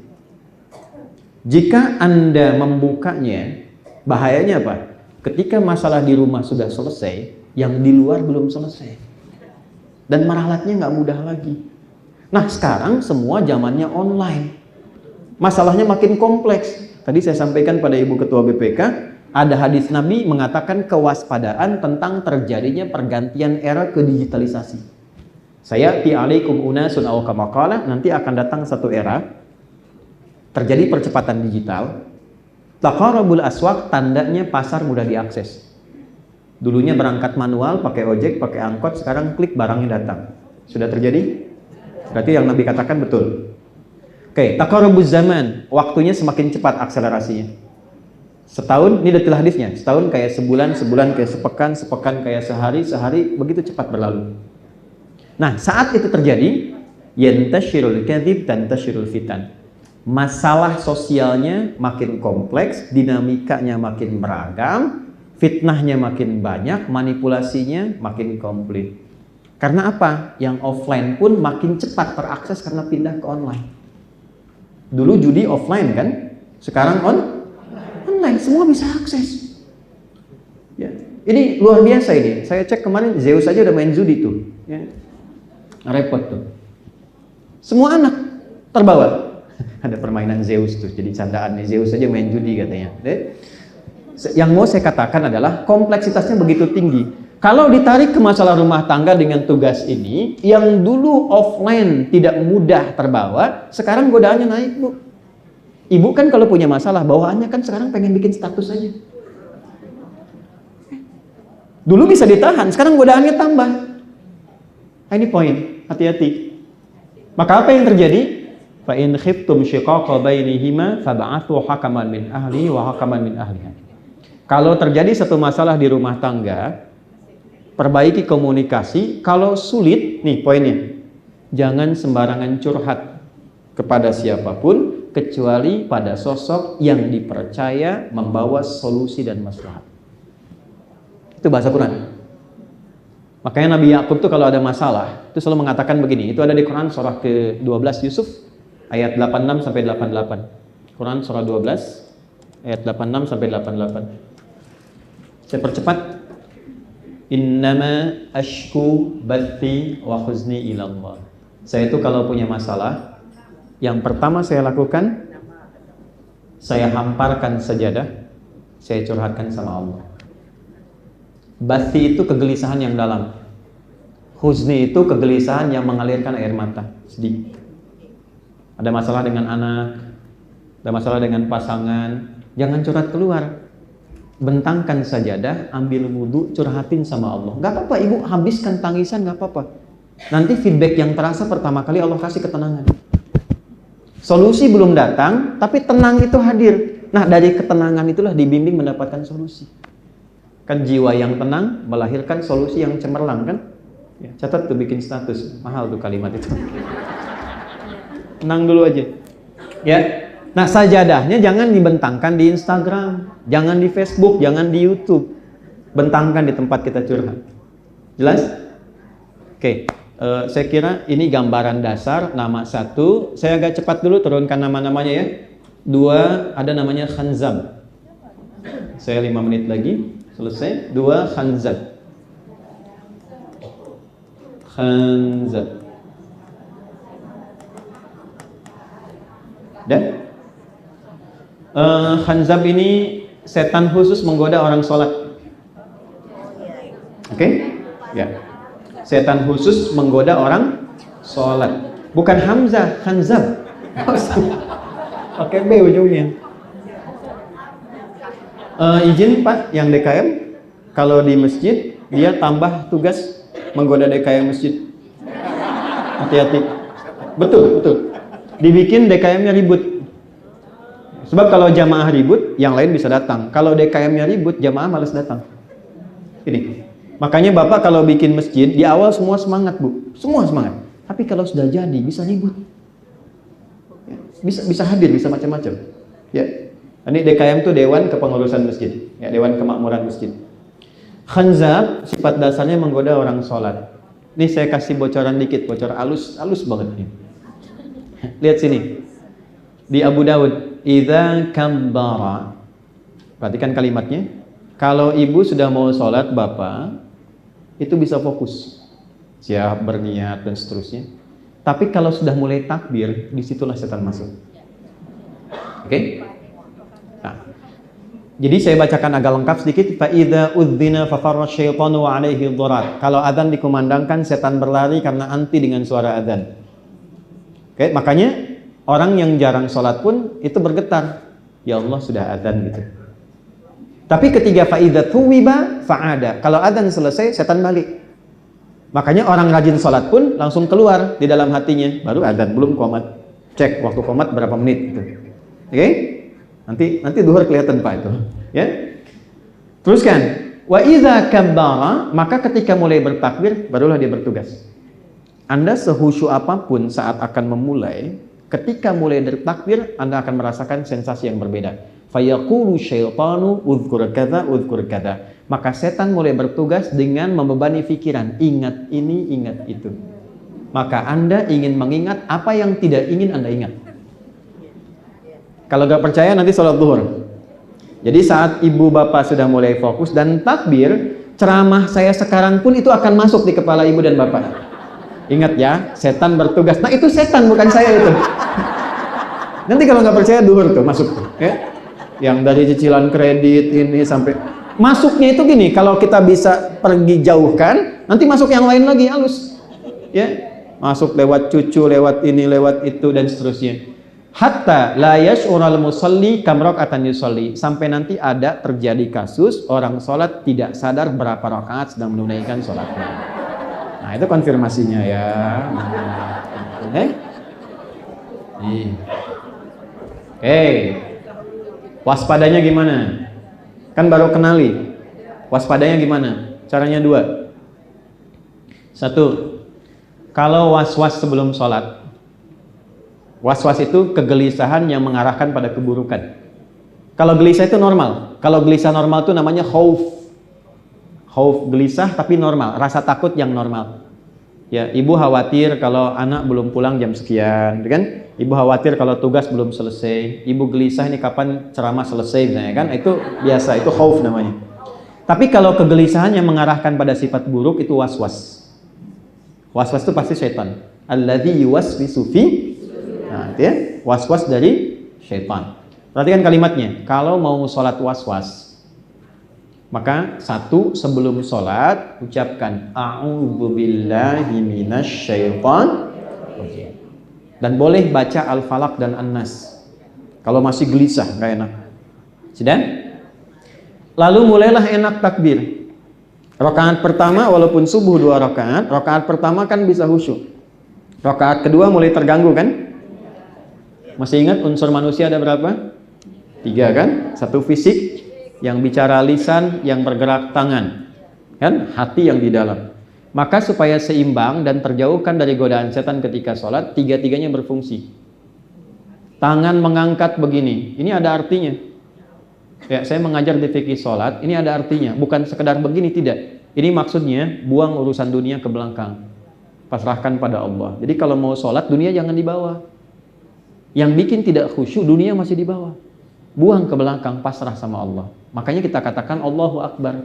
Jika Anda membukanya, bahayanya apa? Ketika masalah di rumah sudah selesai, yang di luar belum selesai. Dan meralatnya nggak mudah lagi. Nah sekarang semua zamannya online. Masalahnya makin kompleks. Tadi saya sampaikan pada Ibu Ketua BPK, ada hadis Nabi mengatakan kewaspadaan tentang terjadinya pergantian era ke digitalisasi. Saya alaikum unasun aw kama qala, nanti akan datang satu era terjadi percepatan digital. Taqarrubul aswaq, tandanya pasar mudah diakses. Dulunya berangkat manual, pakai ojek, pakai angkot, sekarang klik barangnya datang. Sudah terjadi? Berarti yang Nabi katakan betul. Oke, taqarrubuz zaman, waktunya semakin cepat akselerasinya. Setahun, ini detail hadisnya, setahun kayak sebulan, sebulan kayak sepekan, sepekan kayak sehari, sehari begitu cepat berlalu. Nah, saat itu terjadi, yantashirul kadhib tantashirul fitan. Masalah sosialnya makin kompleks, dinamikanya makin beragam, fitnahnya makin banyak, manipulasinya makin komplit. Karena apa? Yang offline pun makin cepat terakses karena pindah ke online. Dulu judi offline kan? Sekarang online, semua bisa akses. Ya. Ini luar biasa ini. Saya cek kemarin Zeus aja udah main judi tuh. Ya. Repot tuh. Semua anak terbawa. Ada permainan Zeus tuh, jadi candaan nih, Zeus aja main judi katanya. Yang mau saya katakan adalah kompleksitasnya begitu tinggi. Kalau ditarik ke masalah rumah tangga dengan tugas ini, yang dulu offline tidak mudah terbawa, sekarang godaannya naik, Bu. Ibu kan kalau punya masalah, bawaannya kan sekarang pengen bikin status aja. Dulu bisa ditahan, sekarang godaannya tambah. Nah, ini poin, hati-hati. Maka apa yang terjadi? Fa in khiftum shiqaqa bainihima fab'athu hakaman min ahlihi wa hakaman min ahliha. Kalau terjadi satu masalah di rumah tangga, perbaiki komunikasi. Kalau sulit, nih poinnya, jangan sembarangan curhat kepada siapapun kecuali pada sosok yang dipercaya membawa solusi dan maslahat. Itu bahasa Quran. Makanya Nabi Yakub tuh kalau ada masalah itu selalu mengatakan begini. Itu ada di Quran surah ke-12 Yusuf ayat 86 sampai 88. Quran surah 12 ayat 86 sampai 88. Saya percepat. Innama ashku bathi wa huzni ila Allah. Saya itu kalau punya masalah, yang pertama saya lakukan, saya hamparkan sajadah, saya curhatkan sama Allah. Bathi itu kegelisahan yang dalam. Huzni itu kegelisahan yang mengalirkan air mata, sedih. Ada masalah dengan anak, ada masalah dengan pasangan, jangan curhat keluar. Bentangkan sajadah, ambil wudhu, curhatin sama Allah. Gak apa-apa, ibu habiskan tangisan, gak apa-apa. Nanti feedback yang terasa pertama kali Allah kasih ketenangan. Solusi belum datang, tapi tenang itu hadir. Nah, dari ketenangan itulah dibimbing mendapatkan solusi. Kan jiwa yang tenang melahirkan solusi yang cemerlang kan? Ya, catat tuh, bikin status, mahal tuh kalimat itu. Tenang dulu aja. Ya. Nah, sajadahnya jangan dibentangkan di Instagram, jangan di Facebook, jangan di YouTube. Bentangkan di tempat kita curhat. Jelas? Oke. Saya kira ini gambaran dasar. Nama satu, saya agak cepat dulu turunkan nama-namanya ya. Dua, ada namanya Khanzab. Saya 5 menit lagi selesai. Dua, Khanzab. Khanzab. Dan Khanzab ini setan khusus menggoda orang sholat. Oke? Ya. Setan khusus menggoda orang sholat. Bukan Hamzah, Khanzab. Oke, B ujungnya. Izin Pak, yang DKM, kalau di masjid dia tambah tugas menggoda DKM masjid. Hati-hati. Betul, betul. Dibikin DKM-nya ribut. Sebab kalau jamaah ribut, yang lain bisa datang. Kalau DKM-nya ribut, jamaah malas datang. Ini. Makanya Bapak kalau bikin masjid, di awal semua semangat, Bu. Semua semangat. Tapi kalau sudah jadi, bisa ribut. Ya, bisa hadir, bisa macam-macam. Ya. Ini DKM itu Dewan Kepengurusan Masjid. Ya, Dewan Kemakmuran Masjid. Khanzab, sifat dasarnya menggoda orang sholat. Ini saya kasih bocoran dikit, bocor halus banget nih. Lihat sini. Di Abu Dawud, idza kabbara. Perhatikan kalimatnya. Kalau ibu sudah mau sholat, bapak itu bisa fokus, siap berniat dan seterusnya. Tapi kalau sudah mulai takbir, disitulah setan masuk. Oke? Nah, jadi saya bacakan agak lengkap sedikit. Fa idza udzina fa farra syaitanu wa alaihi dharat. Kalau adzan dikumandangkan, setan berlari karena anti dengan suara adzan. Oke, makanya Orang yang jarang sholat pun itu bergetar. Ya Allah, sudah adzan gitu. Tapi ketika fa'idha thuwiba fa'ada. Kalau adzan selesai, setan balik. Makanya orang rajin sholat pun langsung keluar di dalam hatinya. Baru adzan, belum qomat. Cek waktu qomat berapa menit gitu. Oke? Nanti duhur kelihatan Pak itu. Ya. Teruskan. Wa idza kabbara, maka ketika mulai bertakbir barulah dia bertugas. Anda sehusyuk apapun saat akan memulai, ketika mulai bertakbir Anda akan merasakan sensasi yang berbeda. Fayaqulu syaitanu udhkur kadza udhkur kadza. Maka setan mulai bertugas dengan membebani pikiran, ingat ini, ingat itu. Maka Anda ingin mengingat apa yang tidak ingin Anda ingat. Kalau nggak percaya nanti sholat zuhur. Jadi saat ibu bapak sudah mulai fokus dan takbir, ceramah saya sekarang pun itu akan masuk di kepala ibu dan bapak. Ingat ya, setan bertugas. Nah itu setan, bukan saya itu. Nanti kalau nggak percaya duhur tuh masuk tuh, ya. Yang dari cicilan kredit ini sampai masuknya itu gini. Kalau kita bisa pergi jauhkan, nanti masuk yang lain lagi halus, ya. Masuk lewat cucu, lewat ini, lewat itu dan seterusnya. Hatta la yash'ural musalli kam raka'atan yusalli, sampai nanti ada terjadi kasus orang sholat tidak sadar berapa rakaat sedang menunaikan sholatnya. Nah itu konfirmasinya ya. Oke. Waspadanya gimana? Kan baru kenali. Waspadanya gimana? Caranya 2. 1. Kalau was-was sebelum sholat. Was-was itu kegelisahan yang mengarahkan pada keburukan. Kalau gelisah itu normal. Kalau gelisah normal itu namanya khauf. Khauf, gelisah tapi normal, rasa takut yang normal. Ya, ibu khawatir kalau anak belum pulang jam sekian, kan? Ibu khawatir kalau tugas belum selesai. Ibu gelisah ini kapan ceramah selesai, misalnya kan? Itu biasa, itu khauf namanya. Tapi kalau kegelisahan yang mengarahkan pada sifat buruk itu was-was. Was-was itu pasti setan. Alladzi yuwaswisu fi. Nah, itu ya, was-was dari syaitan. Perhatikan kalimatnya. Kalau mau sholat was-was, maka 1, sebelum sholat ucapkan a'udzubillahi minasyaitonir rajim. Dan boleh baca Al-Falaq dan An-Nas. Kalau masih gelisah, nggak enak. Sudah? Lalu mulailah enak takbir. Rakaat pertama walaupun subuh 2 rakaat, rakaat pertama kan bisa khusyuk. Rakaat kedua mulai terganggu kan? Masih ingat unsur manusia ada berapa? 3 kan? 1 fisik, yang bicara lisan, yang bergerak tangan, kan? Hati yang di dalam. Maka supaya seimbang dan terjauhkan dari godaan setan ketika sholat, 3-tiganya berfungsi. Tangan mengangkat begini, ini ada artinya. Ya, saya mengajar di fikih sholat, ini ada artinya. Bukan sekedar begini, tidak. Ini maksudnya buang urusan dunia ke belakang, pasrahkan pada Allah. Jadi kalau mau sholat, dunia jangan dibawa. Yang bikin tidak khusyuk, dunia masih di bawah. Buang ke belakang, pasrah sama Allah. Makanya kita katakan Allahu Akbar.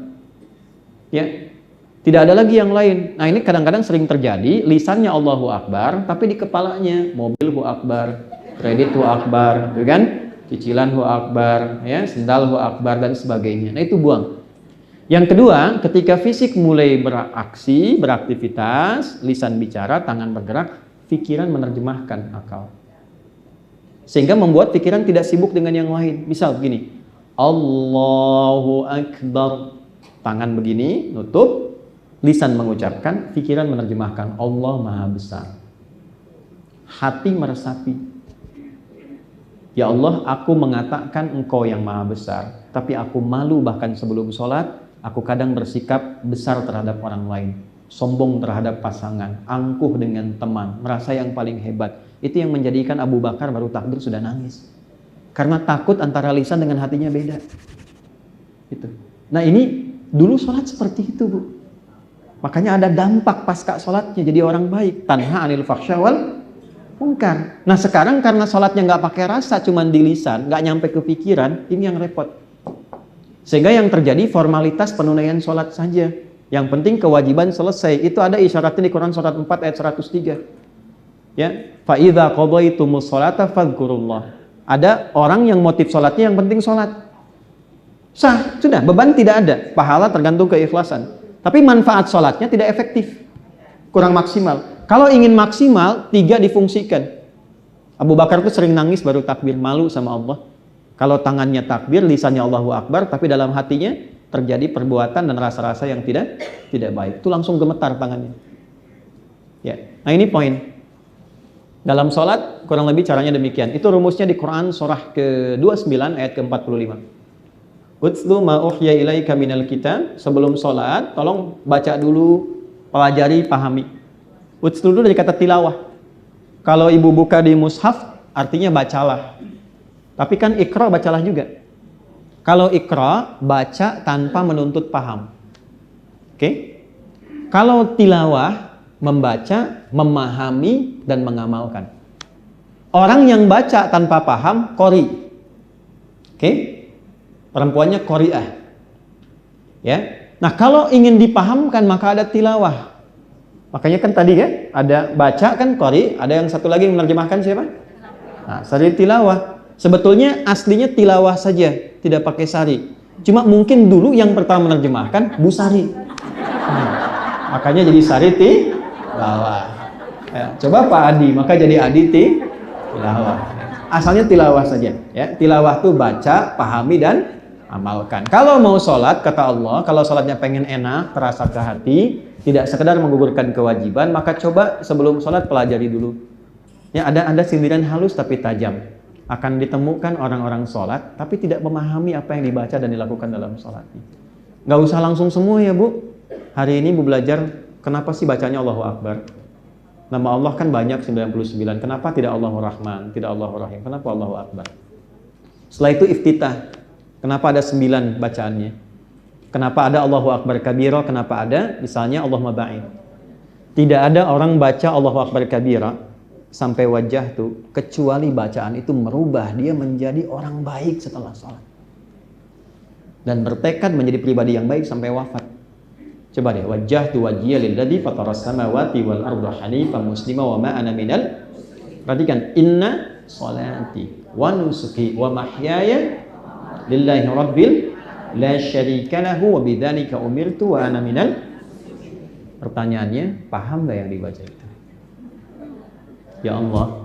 Ya, tidak ada lagi yang lain. Nah ini kadang-kadang sering terjadi, lisannya Allahu Akbar, tapi di kepalanya mobil Hu Akbar, kredit Hu Akbar, kan? Cicilan Hu Akbar, ya, sendal Hu Akbar dan sebagainya. Nah itu buang. Yang kedua, ketika fisik mulai beraksi, beraktivitas, lisan bicara, tangan bergerak, pikiran menerjemahkan akal. Sehingga membuat pikiran tidak sibuk dengan yang lain. Misal begini, Allahu Akbar, tangan begini, nutup, lisan mengucapkan, pikiran menerjemahkan, Allah Maha Besar. Hati meresapi, ya Allah, aku mengatakan Engkau yang Maha Besar, tapi aku malu bahkan sebelum sholat, aku kadang bersikap besar terhadap orang lain, sombong terhadap pasangan, angkuh dengan teman, merasa yang paling hebat. Itu yang menjadikan Abu Bakar baru takbir sudah nangis. Karena takut antara lisan dengan hatinya beda. Gitu. Nah ini dulu sholat seperti itu, Bu. Makanya ada dampak pasca sholatnya jadi orang baik. Tanha anil fakhsya wal munkar. Nah sekarang karena sholatnya nggak pakai rasa, cuman di lisan, nggak nyampe ke pikiran, ini yang repot. Sehingga yang terjadi formalitas penunaian sholat saja. Yang penting kewajiban selesai. Itu ada isyaratnya di Quran surat 4 ayat 103. Ya, fa idza qadaytumus sholata fadhkurullah. Ada orang yang motif sholatnya yang penting sholat. Sah, sudah, beban tidak ada. Pahala tergantung keikhlasan. Tapi manfaat sholatnya tidak efektif. Kurang maksimal. Kalau ingin maksimal, 3 difungsikan. Abu Bakar tuh sering nangis baru takbir, malu sama Allah. Kalau tangannya takbir, lisannya Allahu Akbar, tapi dalam hatinya terjadi perbuatan dan rasa-rasa yang tidak baik. Itu langsung gemetar tangannya. Ya. Nah ini poin. Dalam sholat kurang lebih caranya demikian. Itu rumusnya di Quran surah ke-29 ayat ke-45. Utlu ma uhya ilaika minal kitab. Sebelum sholat tolong baca dulu, pelajari, pahami. Utlu dulu dari kata tilawah. Kalau ibu buka di mushaf artinya bacalah. Tapi kan ikra bacalah juga. Kalau ikra baca tanpa menuntut paham. Oke? Kalau tilawah membaca, memahami, dan mengamalkan. Orang yang baca tanpa paham, qori. Oke? Perempuannya qori'ah. Ya. Nah, kalau ingin dipahamkan maka ada tilawah. Makanya kan tadi ya, ada baca kan qori, ada yang satu lagi yang menerjemahkan siapa? Nah, sari tilawah. Sebetulnya aslinya tilawah saja, tidak pakai sari. Cuma mungkin dulu yang pertama menerjemahkan Busari. Makanya jadi sari tilawah. Ya, coba Pak Adi, maka jadi Adi tilawah. Asalnya tilawah saja. Ya, tilawah tuh baca, pahami dan amalkan. Kalau mau sholat, kata Allah, kalau sholatnya pengen enak, terasa ke hati, tidak sekedar menggugurkan kewajiban, maka coba sebelum sholat pelajari dulu. Ya, ada sindiran halus tapi tajam. Akan ditemukan orang-orang sholat, tapi tidak memahami apa yang dibaca dan dilakukan dalam sholatnya. Nggak usah langsung semua ya Bu. Hari ini Bu belajar, kenapa sih bacanya Allahu Akbar? Nama Allah kan banyak 99. Kenapa tidak Allahur Rahman, tidak Allahur Rahim? Kenapa Allahu Akbar? Setelah itu iftitah. Kenapa ada 9 bacaannya? Kenapa ada Allahu Akbar kabira? Kenapa ada misalnya Allahumma ba'id? Tidak ada orang baca Allahu Akbar kabira sampai wajah tuh, kecuali bacaan itu merubah dia menjadi orang baik setelah sholat. Dan bertekad menjadi pribadi yang baik sampai wafat. Coba deh, wajah tu wajhiya lilladzi fataras samawati wal arda hanifan muslima wa ma ana minal. Perhatikan, inna sholati wa nusuki wa mahyaya lillahi rabbil la syarika lahu wa bidzalika umirtu wa ana minal. Pertanyaannya, paham gak yang dibaca itu? Ya Allah,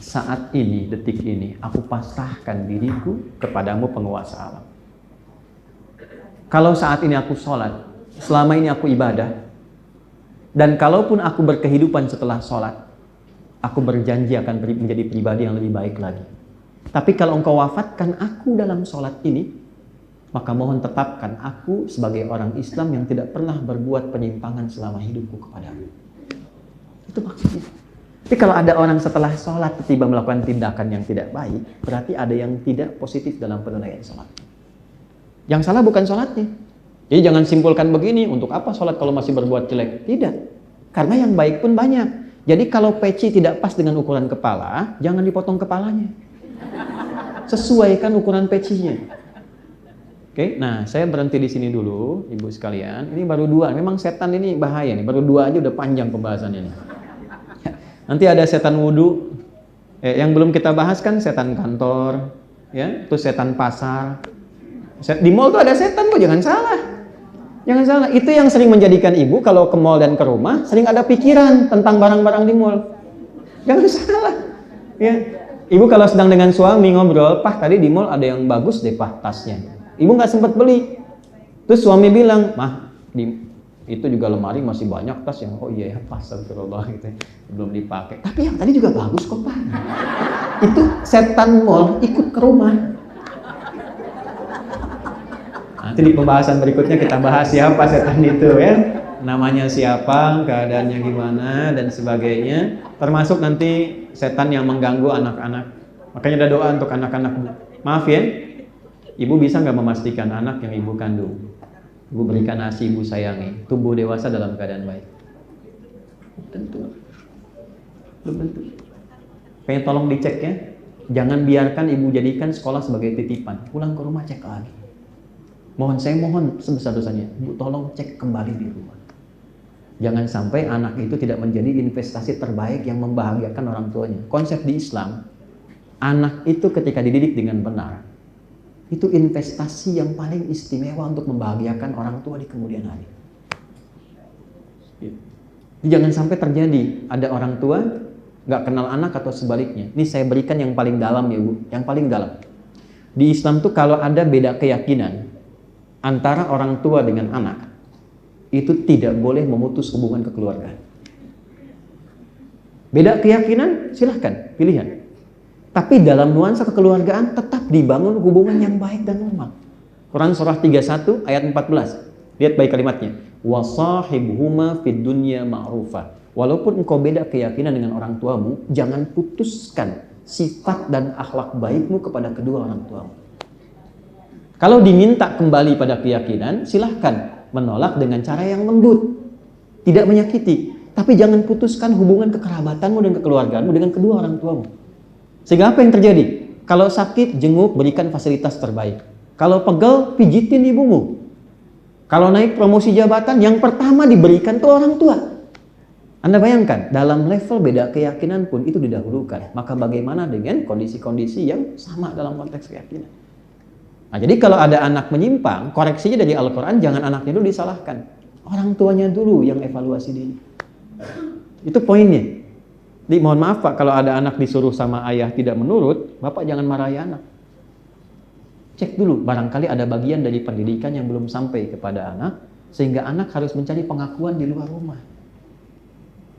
saat ini, detik ini, aku pasrahkan diriku kepadamu penguasa alam. Kalau saat ini aku sholat, selama ini aku ibadah, dan kalaupun aku berkehidupan setelah sholat, aku berjanji akan menjadi pribadi yang lebih baik lagi. Tapi kalau engkau wafatkan aku dalam sholat ini, maka mohon tetapkan aku sebagai orang Islam yang tidak pernah berbuat penyimpangan selama hidupku kepadamu. Itu maksudnya. Tapi kalau ada orang setelah sholat tiba melakukan tindakan yang tidak baik, berarti ada yang tidak positif dalam penunaian sholat. Yang salah bukan sholatnya. Jadi jangan simpulkan begini, untuk apa sholat kalau masih berbuat jelek? Tidak. Karena yang baik pun banyak. Jadi kalau peci tidak pas dengan ukuran kepala, jangan dipotong kepalanya. Sesuaikan ukuran pecinya. Oke, nah saya berhenti di sini dulu, ibu sekalian. Ini baru 2, memang setan ini bahaya nih. Baru 2 aja udah panjang pembahasannya nih. Nanti ada setan wudhu, yang belum kita bahas kan setan kantor, ya, terus setan pasar. Di mall tuh ada setan Bu, jangan salah. Jangan salah, itu yang sering menjadikan ibu kalau ke mall dan ke rumah sering ada pikiran tentang barang-barang di mall. Jangan salah. Ya. Ibu kalau sedang dengan suami ngobrol, "Pah, tadi di mall ada yang bagus deh Pah tasnya." Ibu nggak sempat beli. Terus suami bilang, "Mah, itu juga lemari masih banyak tas yang, oh iya ya pas, astagfirullah gitu ya, belum dipakai. Tapi yang tadi juga bagus kok Pak." Itu setan mall ikut ke rumah. Nanti di pembahasan berikutnya kita bahas siapa setan itu ya, namanya siapa, keadaannya gimana dan sebagainya. Termasuk nanti setan yang mengganggu anak-anak. Makanya ada doa untuk anak-anak. Maaf ya, ibu bisa nggak memastikan anak yang ibu kandung, ibu berikan ASI, ibu sayangi, tumbuh dewasa dalam keadaan baik? Tentu. Belum tentu. Pengen tolong dicek ya. Jangan biarkan ibu jadikan sekolah sebagai titipan. Pulang ke rumah cek lagi. Saya mohon sebesar-besarnya, ibu tolong cek kembali di rumah. Jangan sampai anak itu tidak menjadi investasi terbaik yang membahagiakan orang tuanya. Konsep di Islam, anak itu ketika dididik dengan benar, itu investasi yang paling istimewa untuk membahagiakan orang tua di kemudian hari. Jangan sampai terjadi ada orang tua nggak kenal anak atau sebaliknya. Ini saya berikan yang paling dalam ya Bu, yang paling dalam. Di Islam tuh kalau ada beda keyakinan antara orang tua dengan anak, itu tidak boleh memutus hubungan kekeluargaan. Beda keyakinan silahkan, pilihan. Tapi dalam nuansa kekeluargaan tetap dibangun hubungan yang baik dan normal. Quran surah 31 ayat 14. Lihat baik kalimatnya. Wasahibhuma fid dunya ma'rufa. Walaupun engkau beda keyakinan dengan orang tuamu, jangan putuskan sifat dan akhlak baikmu kepada kedua orang tuamu. Kalau diminta kembali pada keyakinan, silahkan menolak dengan cara yang lembut, tidak menyakiti. Tapi jangan putuskan hubungan kekerabatanmu dan kekeluargaanmu dengan kedua orang tuamu. Sehingga apa yang terjadi? Kalau sakit, jenguk, berikan fasilitas terbaik. Kalau pegel, pijitin ibumu. Kalau naik promosi jabatan, yang pertama diberikan tuh orang tua. Anda bayangkan, dalam level beda keyakinan pun itu didahulukan. Maka bagaimana dengan kondisi-kondisi yang sama dalam konteks keyakinan? Nah, jadi kalau ada anak menyimpang, koreksinya dari Al-Quran, jangan anaknya dulu disalahkan. Orang tuanya dulu yang evaluasi diri. Itu poinnya. Jadi mohon maaf Pak, kalau ada anak disuruh sama ayah tidak menurut, Bapak jangan marahi anak. Cek dulu, barangkali ada bagian dari pendidikan yang belum sampai kepada anak, sehingga anak harus mencari pengakuan di luar rumah.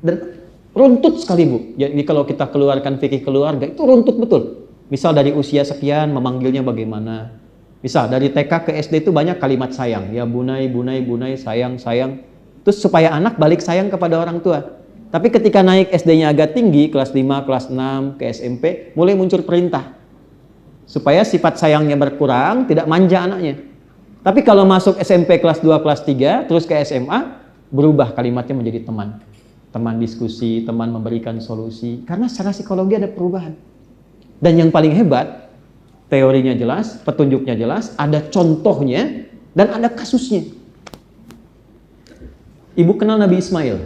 Dan runtut sekali Bu. Jadi kalau kita keluarkan fikih keluarga, itu runtut betul. Misal dari usia sekian, memanggilnya bagaimana. Misal dari TK ke SD itu banyak kalimat sayang. Ya bunai, bunai, bunai, sayang, sayang. Terus supaya anak balik sayang kepada orang tua. Tapi ketika naik SD-nya agak tinggi, kelas 5, kelas 6, ke SMP, mulai muncul perintah. Supaya sifat sayangnya berkurang, tidak manja anaknya. Tapi kalau masuk SMP kelas 2, kelas 3, terus ke SMA, berubah kalimatnya menjadi teman. Teman diskusi, teman memberikan solusi. Karena secara psikologi ada perubahan. Dan yang paling hebat, teorinya jelas, petunjuknya jelas, ada contohnya, dan ada kasusnya. Ibu kenal Nabi Ismail?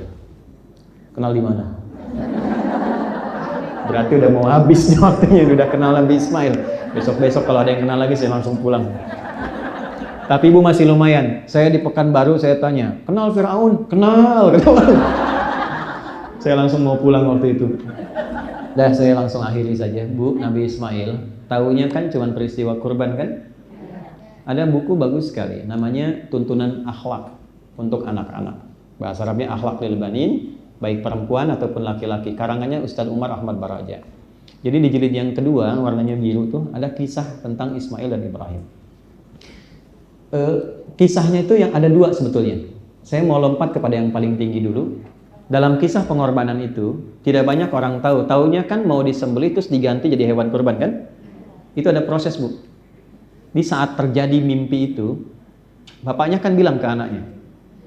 Kenal di mana? Berarti udah mau habis nih waktunya, udah kenal Nabi Ismail. Besok-besok kalau ada yang kenal lagi saya langsung pulang. Tapi ibu masih lumayan. Saya di Pekanbaru saya tanya, kenal Firaun? Kenal. Saya langsung mau pulang waktu itu. Dah saya langsung akhiri saja. Bu, Nabi Ismail, tahunya kan cuma peristiwa kurban kan? Ada buku bagus sekali, namanya Tuntunan Akhlak untuk anak-anak. Bahasa Arabnya Akhlak lil Banin, baik perempuan ataupun laki-laki. Karangannya Ustadz Umar Ahmad Baraja. Jadi di jilid yang kedua, warnanya biru tuh, ada kisah tentang Ismail dan Ibrahim. Kisahnya itu yang ada dua sebetulnya. Saya mau lompat kepada yang paling tinggi dulu. Dalam kisah pengorbanan itu, tidak banyak orang tahu. Taunya kan mau disembelih terus diganti jadi hewan kurban kan? Itu ada proses Bu. Di saat terjadi mimpi itu, bapaknya kan bilang ke anaknya,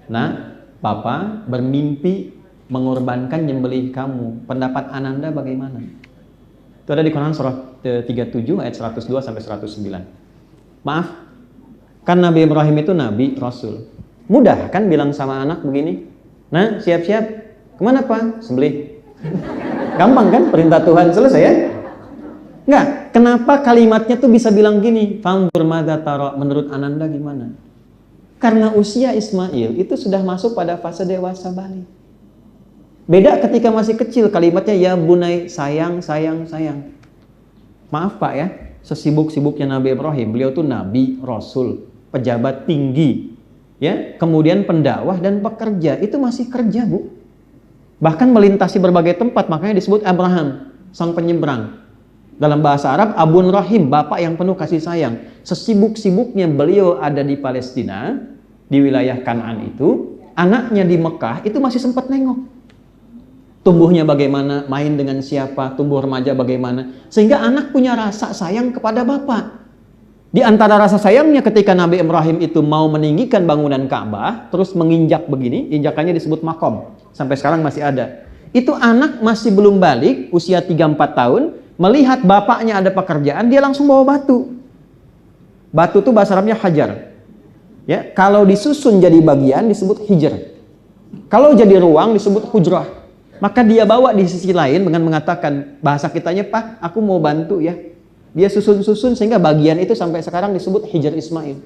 nah, Papa bermimpi mengorbankan nyembelih kamu. Pendapat Ananda bagaimana? Itu ada di Quran surah 37 ayat 102 sampai 109. Maaf, kan Nabi Ibrahim itu Nabi, Rasul. Mudah kan bilang sama anak begini? Nah, siap-siap. Kemana Pak? Sembelih. Gampang kan? Perintah Tuhan selesai ya? Enggak. Kenapa kalimatnya tuh bisa bilang gini? Fanzur madza tara, menurut Ananda gimana? Karena usia Ismail itu sudah masuk pada fase dewasa balik. Beda ketika masih kecil, kalimatnya ya bunai, sayang, sayang, sayang. Maaf Pak ya, sesibuk-sibuknya Nabi Ibrahim, beliau tuh Nabi, Rasul, pejabat tinggi, ya, kemudian pendakwah dan pekerja, itu masih kerja Bu. Bahkan melintasi berbagai tempat, makanya disebut Abraham, sang penyeberang. Dalam bahasa Arab, Abun Rahim, bapak yang penuh kasih sayang. Sesibuk-sibuknya beliau ada di Palestina, di wilayah Kanaan itu, anaknya di Mekah itu masih sempat nengok. Tumbuhnya bagaimana, main dengan siapa, tumbuh remaja bagaimana. Sehingga anak punya rasa sayang kepada bapak. Di antara rasa sayangnya ketika Nabi Ibrahim itu mau meninggikan bangunan Ka'bah, terus menginjak begini, injakannya disebut makom. Sampai sekarang masih ada. Itu anak masih belum balik, usia 3-4 tahun, melihat bapaknya ada pekerjaan, dia langsung bawa batu. Batu itu bahasa Arabnya hajar. Ya, kalau disusun jadi bagian disebut hijr. Kalau jadi ruang disebut hujrah. Maka dia bawa di sisi lain dengan mengatakan, bahasa kitanya, Pak, aku mau bantu ya. Dia susun-susun sehingga bagian itu sampai sekarang disebut hijr Ismail.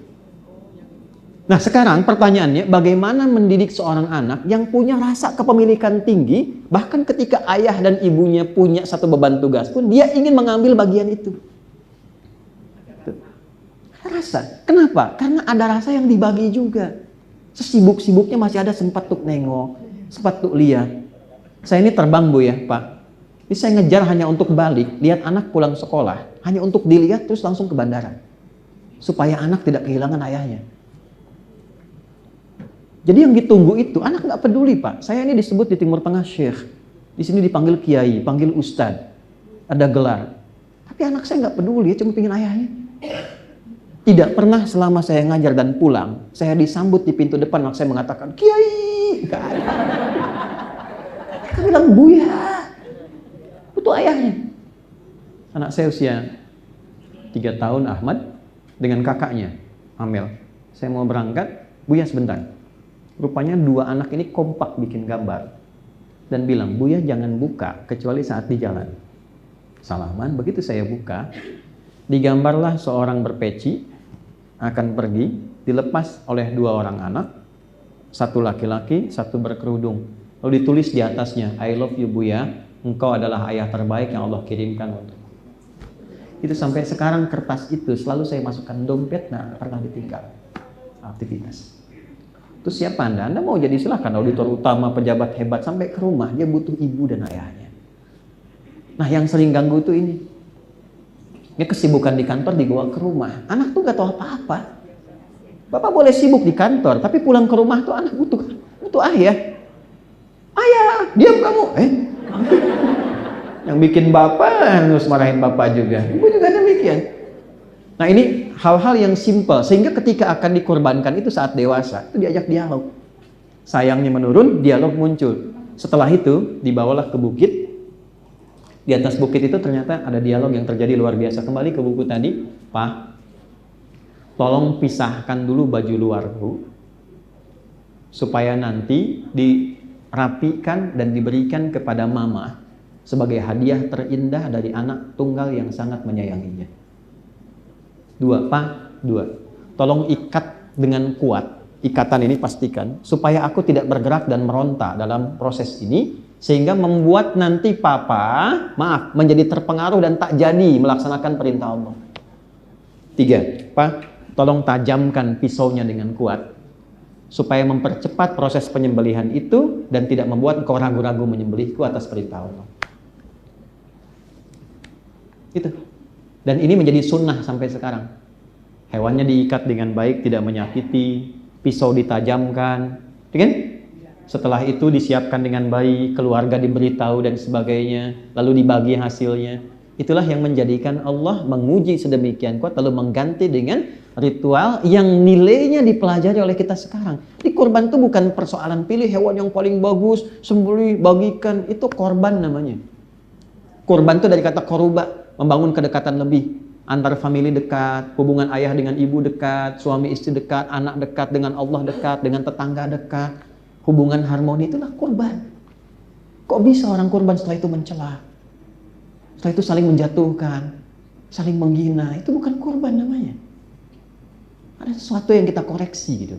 Nah sekarang pertanyaannya, bagaimana mendidik seorang anak yang punya rasa kepemilikan tinggi, bahkan ketika ayah dan ibunya punya satu beban tugas pun, dia ingin mengambil bagian itu. Rasa. Kenapa? Karena ada rasa yang dibagi juga. Sesibuk-sibuknya masih ada sempat tuh nengok, sempat tuh lihat. Saya ini terbang Bu ya Pak. Ini saya ngejar hanya untuk balik, lihat anak pulang sekolah, hanya untuk dilihat terus langsung ke bandara. Supaya anak tidak kehilangan ayahnya. Jadi yang ditunggu itu, anak nggak peduli Pak. Saya ini disebut di Timur Tengah Syekh. Di sini dipanggil Kiai, panggil Ustadz. Ada gelar. Tapi anak saya nggak peduli, ya cuma pengen ayahnya. Tidak pernah selama saya ngajar dan pulang, saya disambut di pintu depan, anak saya mengatakan, Kiai! Gak ada. Mereka bilang, Buya. Itu ayahnya. Anak saya usia 3 tahun, Ahmad, dengan kakaknya, Amel. Saya mau berangkat, Buya sebentar. Rupanya 2 anak ini kompak bikin gambar dan bilang, Buya jangan buka kecuali saat di jalan. Salaman, begitu saya buka, digambarlah seorang berpeci akan pergi, dilepas oleh 2 orang anak, satu laki-laki, satu berkerudung. Lalu ditulis di atasnya, I love you Buya, engkau adalah ayah terbaik yang Allah kirimkan untuk. Itu sampai sekarang kertas itu selalu saya masukkan dompet, nah pernah ditinggal aktivitas. Terus siapa Anda? Anda mau jadi silahkan auditor utama, pejabat hebat, sampai ke rumah dia butuh ibu dan ayahnya. Nah yang sering ganggu itu ini. Dia kesibukan di kantor dibawa ke rumah. Anak tuh gak tahu apa-apa. Bapak boleh sibuk di kantor, tapi pulang ke rumah tuh anak butuh ayah. Ayah, diam kamu. Yang bikin bapak harus marahin bapak juga. Ibu juga demikian. Nah ini hal-hal yang simpel, sehingga ketika akan dikorbankan itu saat dewasa, itu diajak dialog. Sayangnya menurun, dialog muncul. Setelah itu, dibawalah ke bukit. Di atas bukit itu ternyata ada dialog yang terjadi luar biasa. Kembali ke buku tadi, Pak, tolong pisahkan dulu baju luarku, supaya nanti dirapikan dan diberikan kepada mama sebagai hadiah terindah dari anak tunggal yang sangat menyayanginya. 2, Pak, 2. Tolong ikat dengan kuat. Ikatan ini pastikan supaya aku tidak bergerak dan meronta dalam proses ini, sehingga membuat nanti papa, menjadi terpengaruh dan tak jadi melaksanakan perintah Allah. 3, Pak, tolong tajamkan pisaunya dengan kuat supaya mempercepat proses penyembelihan itu dan tidak membuat engkau ragu-ragu menyembelihku atas perintah Allah. Itu. Dan ini menjadi sunnah sampai sekarang. Hewannya diikat dengan baik, tidak menyakiti, pisau ditajamkan, kan? Setelah itu disiapkan dengan baik, keluarga diberitahu dan sebagainya, lalu dibagi hasilnya. Itulah yang menjadikan Allah menguji sedemikian kuat, lalu mengganti dengan ritual yang nilainya dipelajari oleh kita sekarang. Di kurban itu bukan persoalan pilih hewan yang paling bagus, sembelih, bagikan, itu korban namanya. Kurban itu dari kata koruba, membangun kedekatan lebih antar famili dekat, hubungan ayah dengan ibu dekat, suami istri dekat, anak dekat, dengan Allah dekat, dengan tetangga dekat, hubungan harmoni, itulah kurban. Kok bisa orang kurban setelah itu mencela, setelah itu saling menjatuhkan, saling menghina? Itu bukan kurban namanya. Ada sesuatu yang kita koreksi gitu.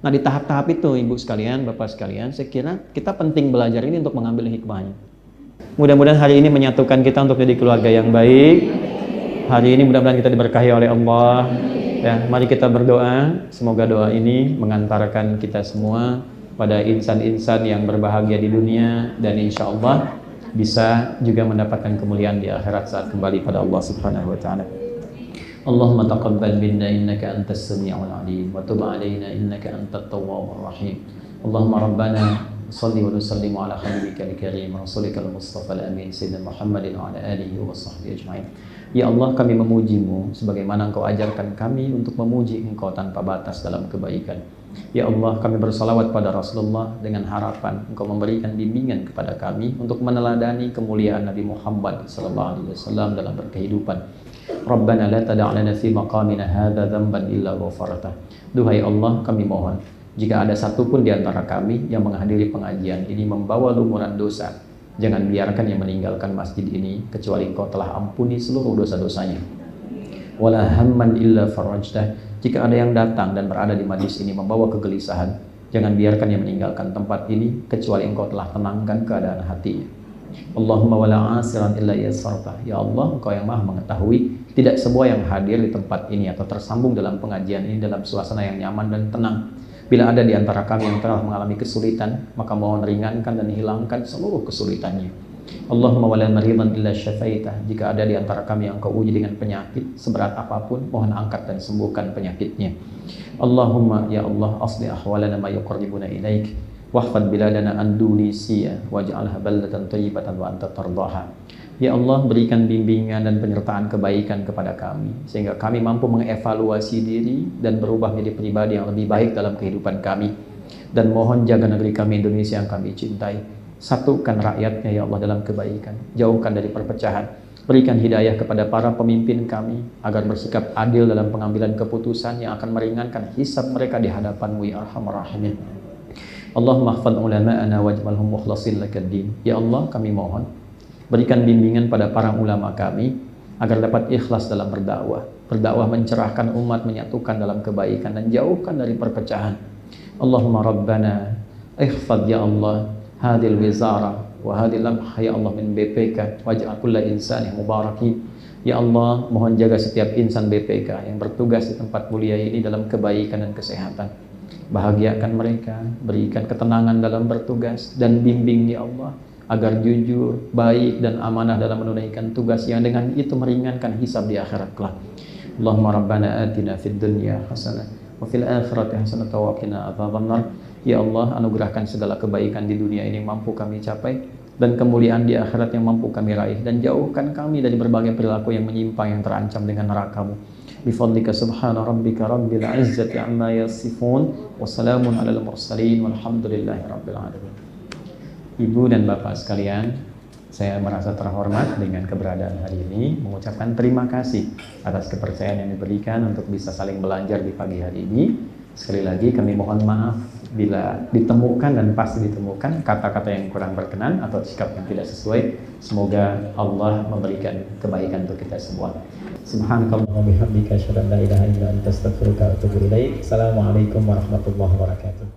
Nah di tahap-tahap itu ibu sekalian, bapak sekalian, saya kira kita penting belajar ini untuk mengambil hikmahnya. Mudah-mudahan hari ini menyatukan kita untuk jadi keluarga yang baik. Hari ini mudah-mudahan kita diberkahi oleh Allah. Ya, mari kita berdoa. Semoga doa ini mengantarkan kita semua pada insan-insan yang berbahagia di dunia, dan insya Allah bisa juga mendapatkan kemuliaan di akhirat saat kembali pada Allah Subhanahu wa Ta'ala. Allahumma taqabbal minna innaka antas sami'ul 'alim wa tub 'alaina innaka antat tawwabur rahim. Allahumma rabbana salli wa sallim ala habibikal karim rasulikal mustafa al-amin sayyidina Muhammadin wa ala alihi wa sahbihi ajma'in. Ya Allah, kami memuji-Mu sebagaimana Engkau ajarkan kami untuk memuji Engkau tanpa batas dalam kebaikan. Ya Allah, kami bersalawat pada Rasulullah dengan harapan Engkau memberikan bimbingan kepada kami untuk meneladani kemuliaan Nabi Muhammad SAW dalam berkehidupan. Rabbana la tada' lana fi maqamina hadza dzamban illa ghafartah. Duhai Allah, kami mohon, jika ada satupun di antara kami yang menghadiri pengajian ini membawa lumuran dosa, jangan biarkan yang meninggalkan masjid ini kecuali Engkau telah ampuni seluruh dosa-dosanya. Wala hamman illa farajtah, Jika ada yang datang dan berada di majlis ini membawa kegelisahan, jangan biarkan dia meninggalkan tempat ini kecuali Engkau telah tenangkan keadaan hatinya. Allahumma wala asiran illa yassarta. Ya Allah, Engkau yang Maha mengetahui, tidak semua yang hadir di tempat ini atau tersambung dalam pengajian ini dalam suasana yang nyaman dan tenang. Bila ada di antara kami yang telah mengalami kesulitan, maka mohon ringankan dan hilangkan seluruh kesulitannya. Allahumma wala maridan illa syafaitah. Jika ada di antara kami yang Kau uji dengan penyakit seberat apapun, mohon angkat dan sembuhkan penyakitnya. Allahumma ya Allah aslih ahwalana ma yuqarribuna ilaik wahfad biladana an dunisiya waj'alha baldatan thayyibatan wa anta tardaha. Ya Allah, berikan bimbingan dan penyertaan kebaikan kepada kami sehingga kami mampu mengevaluasi diri dan berubah menjadi pribadi yang lebih baik dalam kehidupan kami. Dan mohon jaga negeri kami Indonesia yang kami cintai. Satukan rakyatnya ya Allah dalam kebaikan, jauhkan dari perpecahan. Berikan hidayah kepada para pemimpin kami agar bersikap adil dalam pengambilan keputusan yang akan meringankan hisab mereka di hadapan-Mu ya Arhamar Rahimin. Allahumma ihfadz ulama'ana waj'alhum mukhlasin lakad-din. Ya Allah, kami mohon berikan bimbingan pada para ulama kami agar dapat ikhlas dalam berdakwah. Berdakwah mencerahkan umat, menyatukan dalam kebaikan dan jauhkan dari perpecahan. Allahumma rabbana ihfadz ya Allah hadil wizara wa hadil lamha ya Allah min BPK waj'al kulla insani mubarakin. Ya Allah, mohon jaga setiap insan BPK yang bertugas di tempat mulia ini dalam kebaikan dan kesehatan. Bahagiakan mereka, berikan ketenangan dalam bertugas dan bimbing ya Allah agar jujur, baik dan amanah dalam menunaikan tugas yang dengan itu meringankan hisab di akhirat kelak. Allahumma rabbana atina fid dunya hasanah wa fil akhirati hasanah wa qina adzabannar. Ya Allah, anugerahkan segala kebaikan di dunia ini mampu kami capai dan kemuliaan di akhirat yang mampu kami raih, dan jauhkan kami dari berbagai perilaku yang menyimpang yang terancam dengan neraka-Mu. Bifadlika subhana rabbika rabbil izzati amma yasifun wa salamun alal mursalin walhamdulillahi rabbil alamin. Ibu dan Bapak sekalian, saya merasa terhormat dengan keberadaan hari ini, mengucapkan terima kasih atas kepercayaan yang diberikan untuk bisa saling belajar di pagi hari ini. Sekali lagi kami mohon maaf bila ditemukan dan pasti ditemukan kata-kata yang kurang berkenan atau sikap yang tidak sesuai. Semoga Allah memberikan kebaikan untuk kita semua. Subhanakallahumma wa bihamdika asyhadu an la ilaha illa anta astaghfiruka wa atubu ilaik. Assalamualaikum warahmatullahi wabarakatuh.